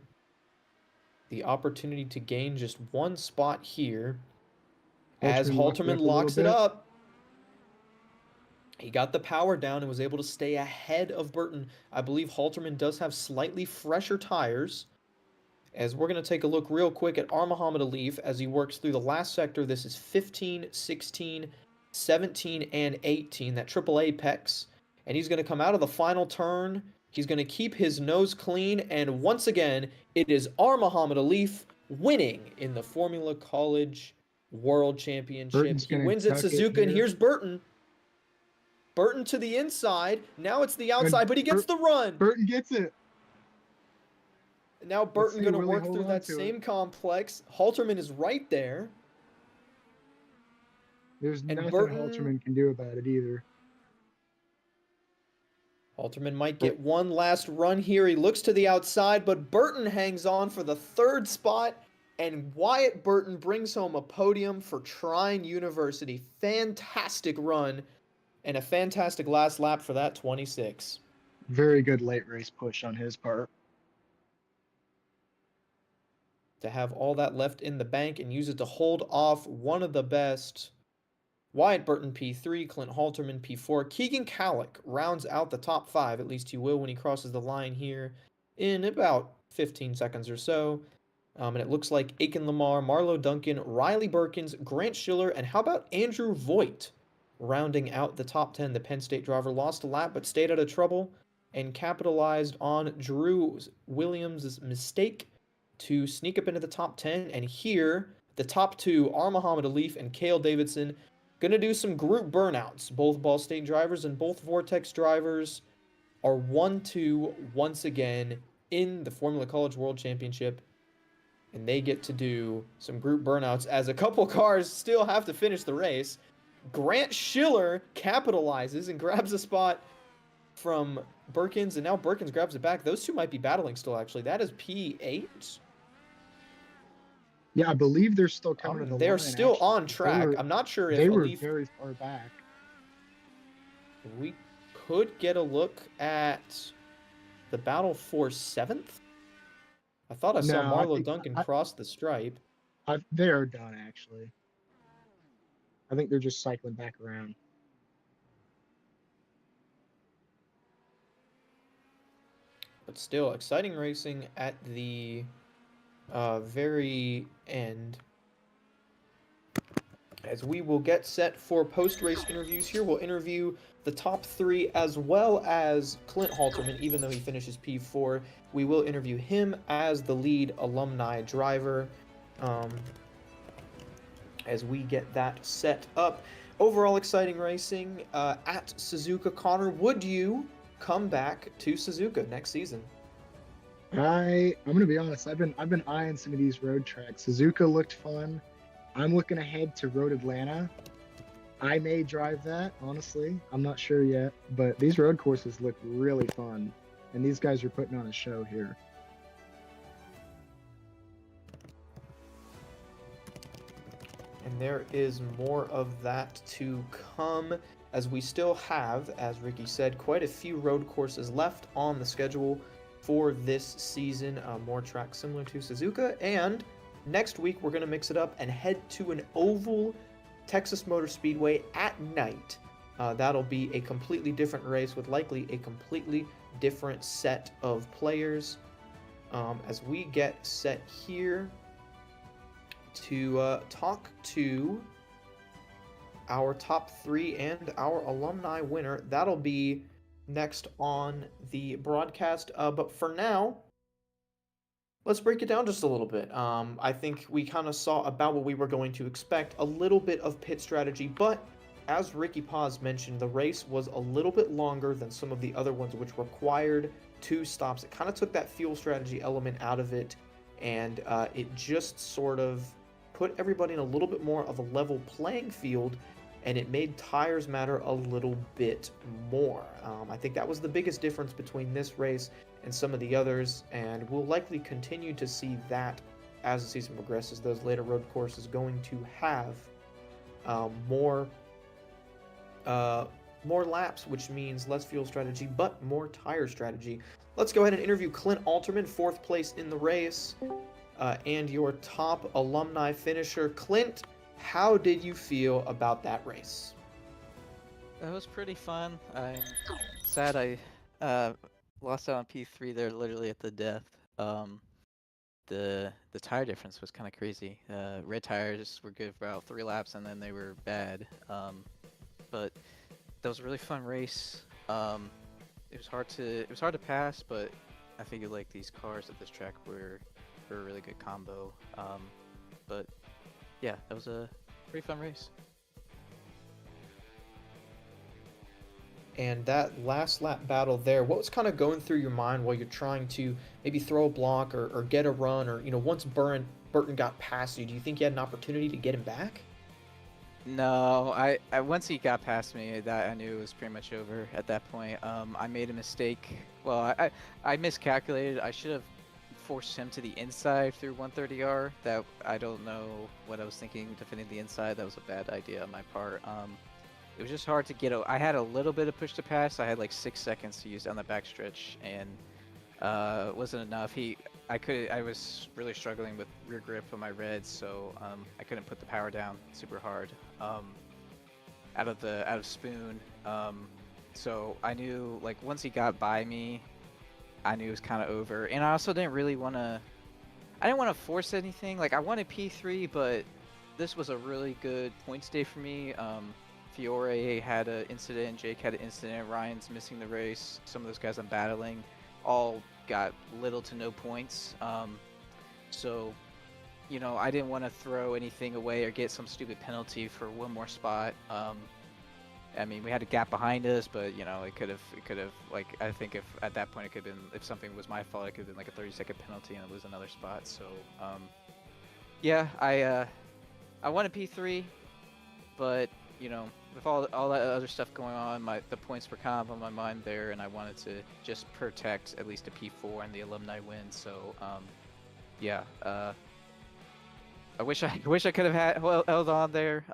the opportunity to gain just 1 spot here as Halterman locks it up. He got the power down and was able to stay ahead of Burton. I believe Halterman does have slightly fresher tires. As we're going to take a look real quick at our Muhammad Alif as he works through the last sector. This is 15, 16, 17, and 18, that triple apex. And he's going to come out of the final turn. He's going to keep his nose clean. And once again, it is our Muhammad Alif winning in the Formula College World Championship. He wins at Suzuka, and here's Burton. Burton to the inside. Now it's the outside, but he gets the run. Burton gets it. Now Burton going to work through that same complex. Halterman is right there. There's nothing Halterman can do about it either. Halterman might get one last run here. He looks to the outside, but Burton hangs on for the 3rd spot, and Wyatt Burton brings home a podium for Trine University. Fantastic run, and a fantastic last lap for that 26. Very good late race push on his part. To have all that left in the bank and use it to hold off one of the best. Wyatt Burton P3, Clint Halterman P4. Keegan Kallick rounds out the top 5, at least he will when he crosses the line here in about 15 seconds or so. And it looks like Aiken Lamar, Marlo Duncan, Riley Birkins, Grant Schiller, and how about Andrew Voigt rounding out the top 10. The Penn State driver lost a lap but stayed out of trouble and capitalized on Drew Williams' mistake to sneak up into the top 10. And here, the top 2 are Muhammad Alif and Cale Davidson. Going to do some group burnouts. Both Ball State drivers and both Vortex drivers are 1-2 once again in the Formula College World Championship. and they get to do some group burnouts as a couple cars still have to finish the race. Grant Schiller capitalizes and grabs a spot from Birkins, and now Birkins grabs it back. Those two might be battling still, actually. That is P8. Yeah, I believe they're still coming to the line. They're still actually. on track. I'm not sure if they were Alif... very far back. We could get a look at the battle for 7th. I thought I saw Marlo Duncan cross the stripe. They are done, actually. I think they're just cycling back around. But still, exciting racing at the very end. As we will get set for post-race interviews here, we'll interview the top 3 as well as Clint Halterman, even though he finishes P4. We will interview him as the lead alumni driver as we get that set up. Overall exciting racing at Suzuka. Connor, would you come back to Suzuka next season? I'm gonna be honest. I've been eyeing some of these road tracks. Suzuka looked fun. I'm looking ahead to Road Atlanta. I may drive that, honestly. I'm not sure yet, but these road courses look really fun, and these guys are putting on a show here. And there is more of that to come, as we still have, as Ricky said, quite a few road courses left on the schedule for this season. More tracks similar to Suzuka, and next week we're going to mix it up and head to an oval Texas Motor Speedway at night. That'll be a completely different race with likely a completely different set of players. As we get set here to talk to our top 3 and our alumni winner, that'll be next on the broadcast. But for now, let's break it down just a little bit. I think we kind of saw about what we were going to expect, a little bit of pit strategy, but as Ricky Paz mentioned, the race was a little bit longer than some of the other ones, which required 2 stops. It kind of took that fuel strategy element out of it, and it just sort of put everybody in a little bit more of a level playing field, and it made tires matter a little bit more. I think that was the biggest difference between this race and some of the others, and we'll likely continue to see that as the season progresses. Those later road courses going to have more laps, which means less fuel strategy, but more tire strategy. Let's go ahead and interview Clint Alterman, 4th place in the race, and your top alumni finisher. Clint, how did you feel about that race? That was pretty fun. I'm sad I lost out on P3 there, literally at the death. The tire difference was kind of crazy. Red tires were good for about 3 laps, and then they were bad. But that was a really fun race. It was hard to pass, but I figured like these cars at this track were a really good combo. But yeah, that was a pretty fun race. And that last lap battle there, what was kind of going through your mind while you're trying to maybe throw a block or get a run, or, you know, once Burton got past you, do you think you had an opportunity to get him back? No, I once he got past me, that I knew it was pretty much over at that point. I made a mistake. Well, I miscalculated. I should have forced him to the inside through 130R. That I don't know what I was thinking, defending the inside. That was a bad idea on my part. It was just hard to get. I had a little bit of push to pass. I had like 6 seconds to use down the backstretch, and it wasn't enough. I was really struggling with rear grip on my reds, so I couldn't put the power down super hard out of spoon. So I knew, like, once he got by me, I knew it was kind of over. And I also didn't really want to. I didn't want to force anything. Like, I wanted P3, but this was a really good points day for me. Fiore had an incident, Jake had an incident, Ryan's missing the race. Some of those guys I'm battling all got little to no points. So, you know, I didn't want to throw anything away or get some stupid penalty for one more spot. I mean, we had a gap behind us, but you know, it could have like I think if at that point it could have been if something was my fault, it could have been like a 30-second penalty and lose another spot. So yeah, I wanted P3, but you know, with all that other stuff going on, the points were kind of on my mind there, and I wanted to just protect at least a P4 and the alumni win. So yeah, I wish I could have held on there.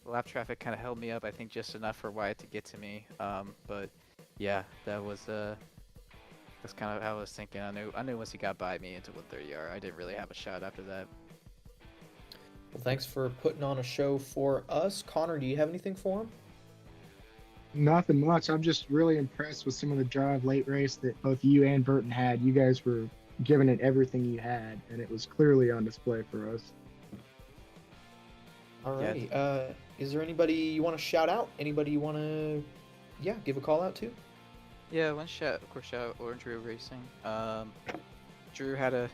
Lap traffic kind of held me up, I think, just enough for Wyatt to get to me. But yeah, that's kind of how I was thinking. I knew once he got by me into 130R, I didn't really have a shot after that. Well, thanks for putting on a show for us. Connor, do you have anything for him? Nothing much. I'm just really impressed with some of the drive late race that both you and Burton had. You guys were giving it everything you had, and it was clearly on display for us. Alrighty. Is there anybody you want to shout out? Anybody you want to, give a call out to? Yeah, shout out Orange Drew Racing. Drew had a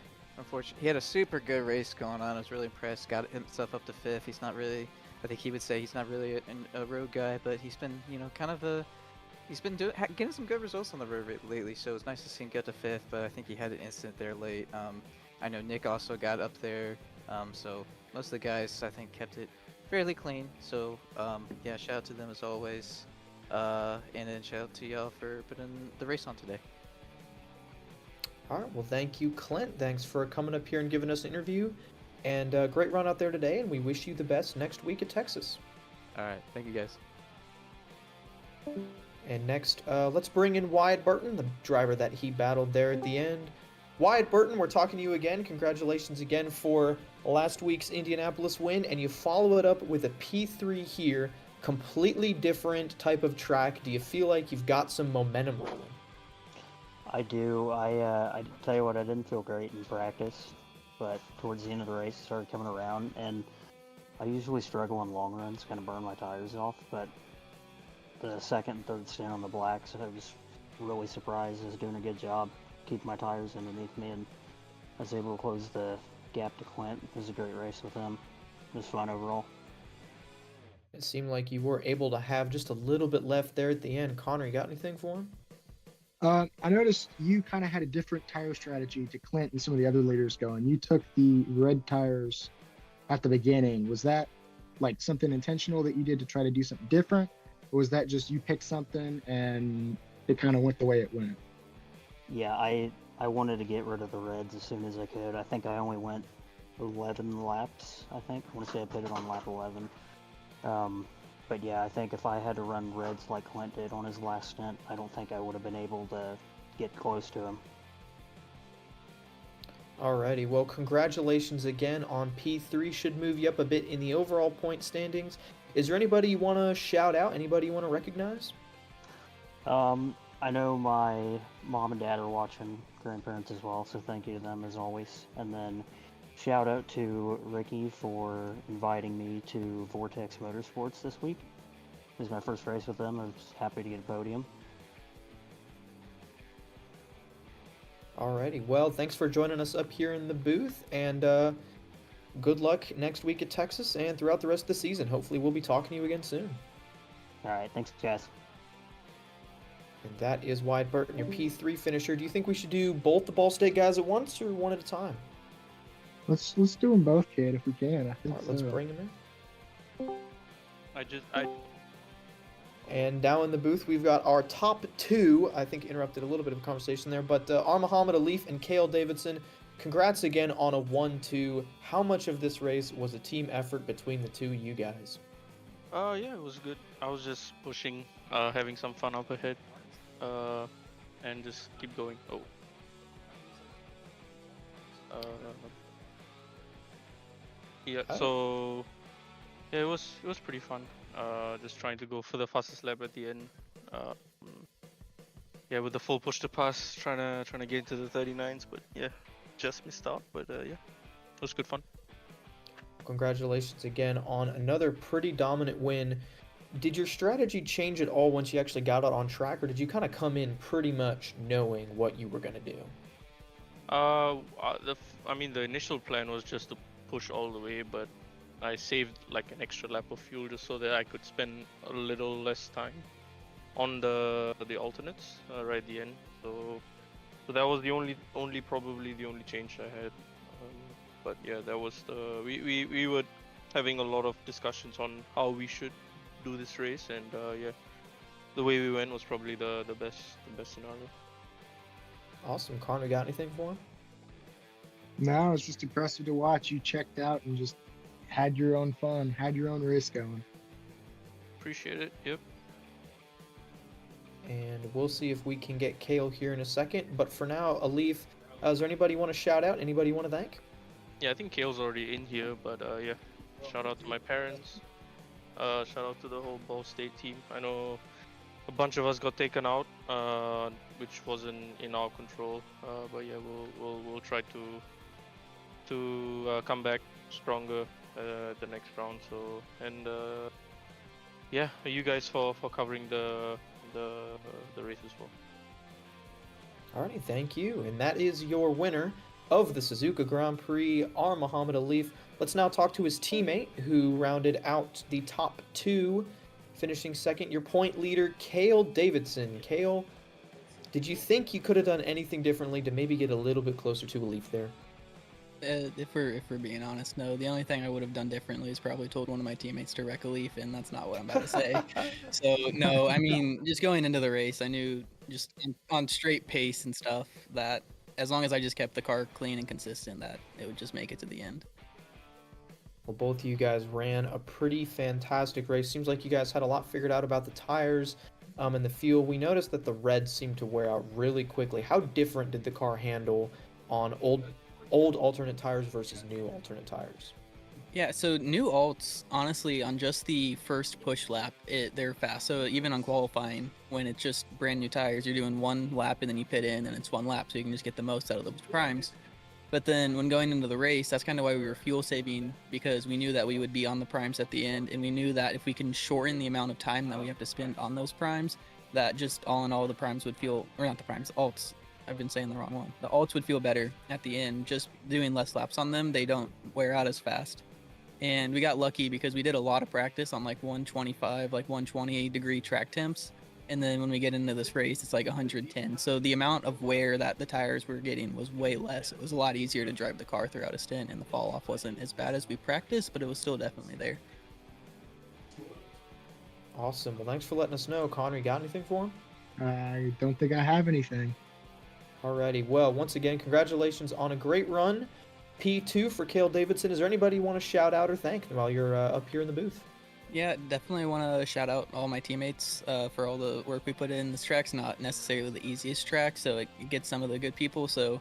super good race going on. I was really impressed. Got himself up to 5th. He's not really, I think he would say he's not really a road guy, but he's been, you know, he's been getting some good results on the road lately. So it's nice to see him get to 5th. But I think he had an incident there late. I know Nick also got up there. So most of the guys I think kept it fairly clean. So yeah, shout out to them as always. And then shout out to y'all for putting the race on today. All right. Well, thank you, Clint. Thanks for coming up here and giving us an interview. And great run out there today. And we wish you the best next week at Texas. All right. Thank you, guys. And next, let's bring in Wyatt Burton, the driver that he battled there at the end. Wyatt Burton, we're talking to you again. Congratulations again for last week's Indianapolis win. And you follow it up with a P3 here. Completely different type of track. Do you feel like you've got some momentum rolling? I do. I tell you what, I didn't feel great in practice, but towards the end of the race, it started coming around, and I usually struggle in long runs, kind of burn my tires off, but the second and third stint on the blacks, I was really surprised. I was doing a good job keeping my tires underneath me, and I was able to close the gap to Clint. It was a great race with him. It was fun overall. It seemed like you were able to have just a little bit left there at the end. Connor, you got anything for him? I noticed you kind of had a different tire strategy to Clint and some of the other leaders going. You took the red tires at the beginning. Was that like something intentional that you did to try to do something different? Or was that just you picked something and it kind of went the way it went? Yeah, I wanted to get rid of the reds as soon as I could. I think I only went 11 laps, I think. I want to say I put it on lap 11. But yeah, I think if I had to run reds like Clint did on his last stint, I don't think I would have been able to get close to him. Alrighty, well, congratulations again on P3. Should move you up a bit in the overall point standings. Is there anybody you want to shout out? Anybody you want to recognize? I know my mom and dad are watching, grandparents as well, so thank you to them as always. And then shout out to Ricky for inviting me to Vortex Motorsports this week. It was my first race with them. I was happy to get a podium. Alrighty, well, thanks for joining us up here in the booth, and good luck next week at Texas and throughout the rest of the season. Hopefully we'll be talking to you again soon. Alright, thanks guys. And that is Wyatt Burton, your P3 finisher. Do you think we should do both the Ball State guys at once or one at a time? Let's do them both, kid, if we can. I think Alright, let's so. bring them in. I And down in the booth, we've got our top two. I think interrupted a little bit of a conversation there, but Muhammad Alif and Cale Davidson, congrats again on a 1-2. How much of this race was a team effort between the two of you guys? yeah, it was good. I was just pushing, having some fun up ahead, and just keep going. Yeah. So yeah, it was pretty fun. Just trying to go for the fastest lap at the end. Yeah, with the full push to pass, trying to get into the 39s, but yeah, just missed out. But yeah, it was good fun. Congratulations again on another pretty dominant win. Did your strategy change at all once you actually got out on track, or did you kind of come in pretty much knowing what you were going to do? I mean, the initial plan was just to push all the way, but I saved like an extra lap of fuel just so that I could spend a little less time on the alternates right at the end. So that was the probably the only change I had. But yeah, that was we were having a lot of discussions on how we should do this race, and yeah, the way we went was probably the best scenario. Awesome. Connor, got anything for him? No, it's just impressive to watch. You checked out and just had your own fun, had your own race going. Appreciate it. Yep. And we'll see if we can get Kale here in a second. But for now, Alif, is there anybody you want to shout out? Anybody you want to thank? Yeah, I think Kale's already in here, but yeah, shout out to my parents. Shout out to the whole Ball State team. I know a bunch of us got taken out, which wasn't in our control. But yeah, we'll try to come back stronger the next round. So, and yeah, you guys for covering the race as well. Alrighty, thank you. And that is your winner of the Suzuka Grand Prix, R. Muhammad Alif. Let's now talk to his teammate who rounded out the top two, finishing second, your point leader, Kale Davidson. Kale, did you think you could have done anything differently to maybe get a little bit closer to Alif there? If we're being honest, no. The only thing I would have done differently is probably told one of my teammates to wreck a leaf, and that's not what I'm about to say. So no, I mean, just going into the race, I knew just on straight pace and stuff that as long as I just kept the car clean and consistent, that it would just make it to the end. Well, both of you guys ran a pretty fantastic race. Seems like you guys had a lot figured out about the tires and the fuel. We noticed that the reds seemed to wear out really quickly. How different did the car handle on old alternate tires versus new alternate tires? Yeah, so new alts, honestly, on just the first push lap, they're fast. So even on qualifying, when it's just brand new tires, you're doing one lap and then you pit in and it's one lap, so you can just get the most out of those primes. But then when going into the race, that's kind of why we were fuel saving, because we knew that we would be on the primes at the end, and we knew that if we can shorten the amount of time that we have to spend on those primes, that just all in all the primes would feel, or not the primes, alts. I've been saying the wrong one. The alts would feel better at the end, just doing less laps on them. They don't wear out as fast. And we got lucky because we did a lot of practice on like 125, like 120 degree track temps. And then when we get into this race, it's like 110. So the amount of wear that the tires were getting was way less. It was a lot easier to drive the car throughout a stint, and the fall off wasn't as bad as we practiced, but it was still definitely there. Awesome. Well, thanks for letting us know. Connor, you got anything for him? I don't think I have anything. Alrighty. Well, once again, congratulations on a great run. P2 for Kale Davidson. Is there anybody you want to shout out or thank while you're up here in the booth? Yeah, definitely want to shout out all my teammates for all the work we put in. This track's not necessarily the easiest track, so it gets some of the good people. So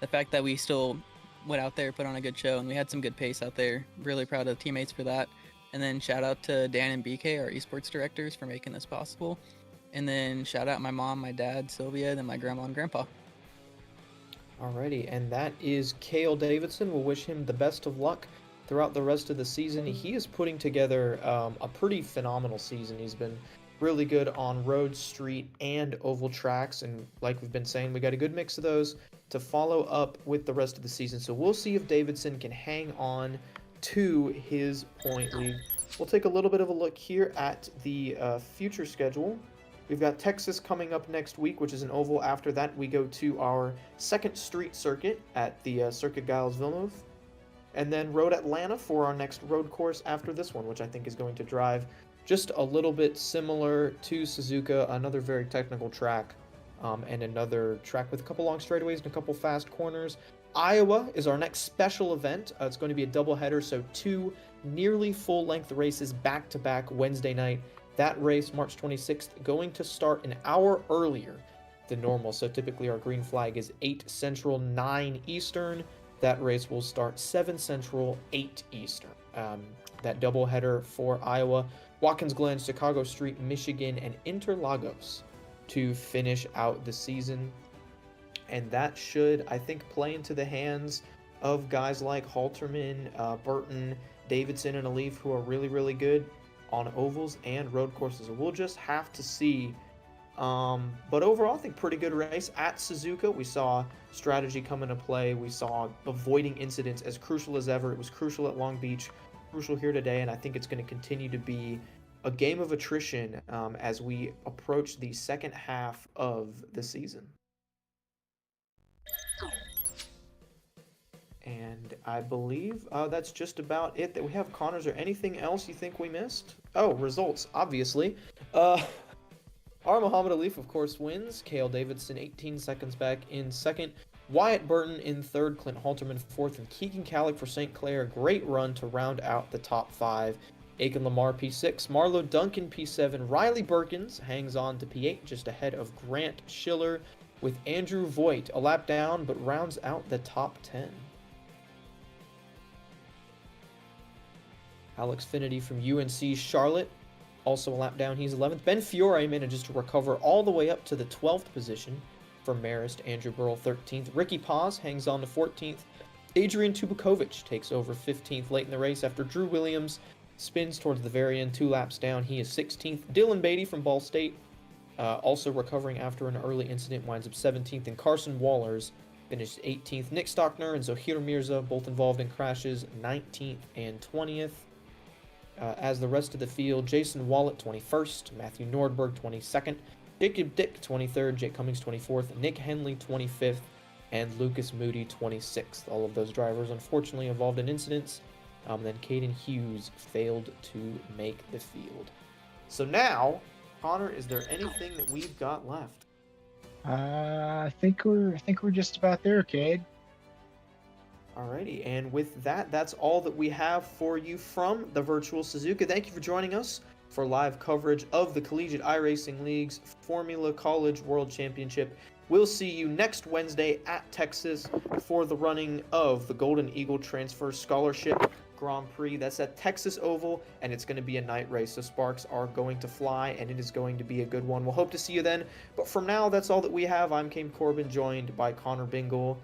the fact that we still went out there, put on a good show, and we had some good pace out there. Really proud of the teammates for that. And then shout out to Dan and BK, our esports directors, for making this possible. And then shout out my mom, my dad, Sylvia, then my grandma and grandpa. Alrighty, and that is Kale Davidson. We'll wish him the best of luck throughout the rest of the season. He is putting together a pretty phenomenal season. He's been really good on road, street, and oval tracks, and like we've been saying, we got a good mix of those to follow up with the rest of the season. So we'll see if Davidson can hang on to his point lead. We'll take a little bit of a look here at the future schedule. We've got Texas coming up next week, which is an oval. After that, we go to our second street circuit at the Circuit Giles Villeneuve. And then Road Atlanta for our next road course after this one, which I think is going to drive just a little bit similar to Suzuka, another very technical track, and another track with a couple long straightaways and a couple fast corners. Iowa is our next special event. It's going to be a doubleheader, so two nearly full-length races back-to-back Wednesday night. That race, March 26th, going to start an hour earlier than normal. So typically our green flag is 8 Central, 9 Eastern. That race will start 7 Central, 8 Eastern. That doubleheader for Iowa, Watkins Glen, Chicago Street, Michigan, and Interlagos to finish out the season. And that should, I think, play into the hands of guys like Halterman, Burton, Davidson, and Alif, who are really, really good on ovals and road courses. We'll just have to see. But overall, I think pretty good race at Suzuka. We saw strategy come into play. We saw avoiding incidents as crucial as ever. It was crucial at Long Beach. crucial here today, and I think it's going to continue to be a game of attrition as we approach the second half of the season. And I believe that's just about it that we have. Connor, is there anything else you think we missed? Oh, results, obviously. Muhammad Alif, of course, wins. Cale Davidson 18 seconds back in second. Wyatt Burton in third. Clint Halterman fourth. And Keegan Callick for St. Clair. Great run to round out the top five. Aiken Lamar P6. Marlo Duncan P7. Riley Birkins hangs on to P8 just ahead of Grant Schiller with Andrew Voigt a lap down but rounds out the top 10. Alex Finity from UNC Charlotte, also a lap down. He's 11th. Ben Fiore manages to recover all the way up to the 12th position for Marist. Andrew Burrell 13th. Ricky Paz hangs on to 14th. Adrian Tubakovic takes over 15th late in the race after Drew Williams spins towards the very end, 2 laps down. He is 16th. Dylan Beatty from Ball State, also recovering after an early incident, winds up 17th. And Carson Wallers finished 18th. Nick Stockner and Zohir Mirza, both involved in crashes, 19th and 20th. As the rest of the field, Jason Wallet 21st, Matthew Nordberg 22nd, Jacob Dick 23rd, Jake Cummings 24th, Nick Henley 25th, and Lucas Moody 26th. All of those drivers unfortunately involved in incidents. Then Caden Hughes failed to make the field. So now, Connor, is there anything that we've got left? I think we're just about there, Cade. Alrighty, and with that, that's all that we have for you from the virtual Suzuka. Thank you for joining us for live coverage of the Collegiate iRacing League's Formula College World Championship. We'll see you next Wednesday at Texas for the running of the Golden Eagle Transfer Scholarship Grand Prix. That's at Texas Oval, and it's going to be a night race, so sparks are going to fly, and it is going to be a good one. We'll hope to see you then, but from now, that's all that we have. I'm Cam Corbin, joined by Connor Bingle,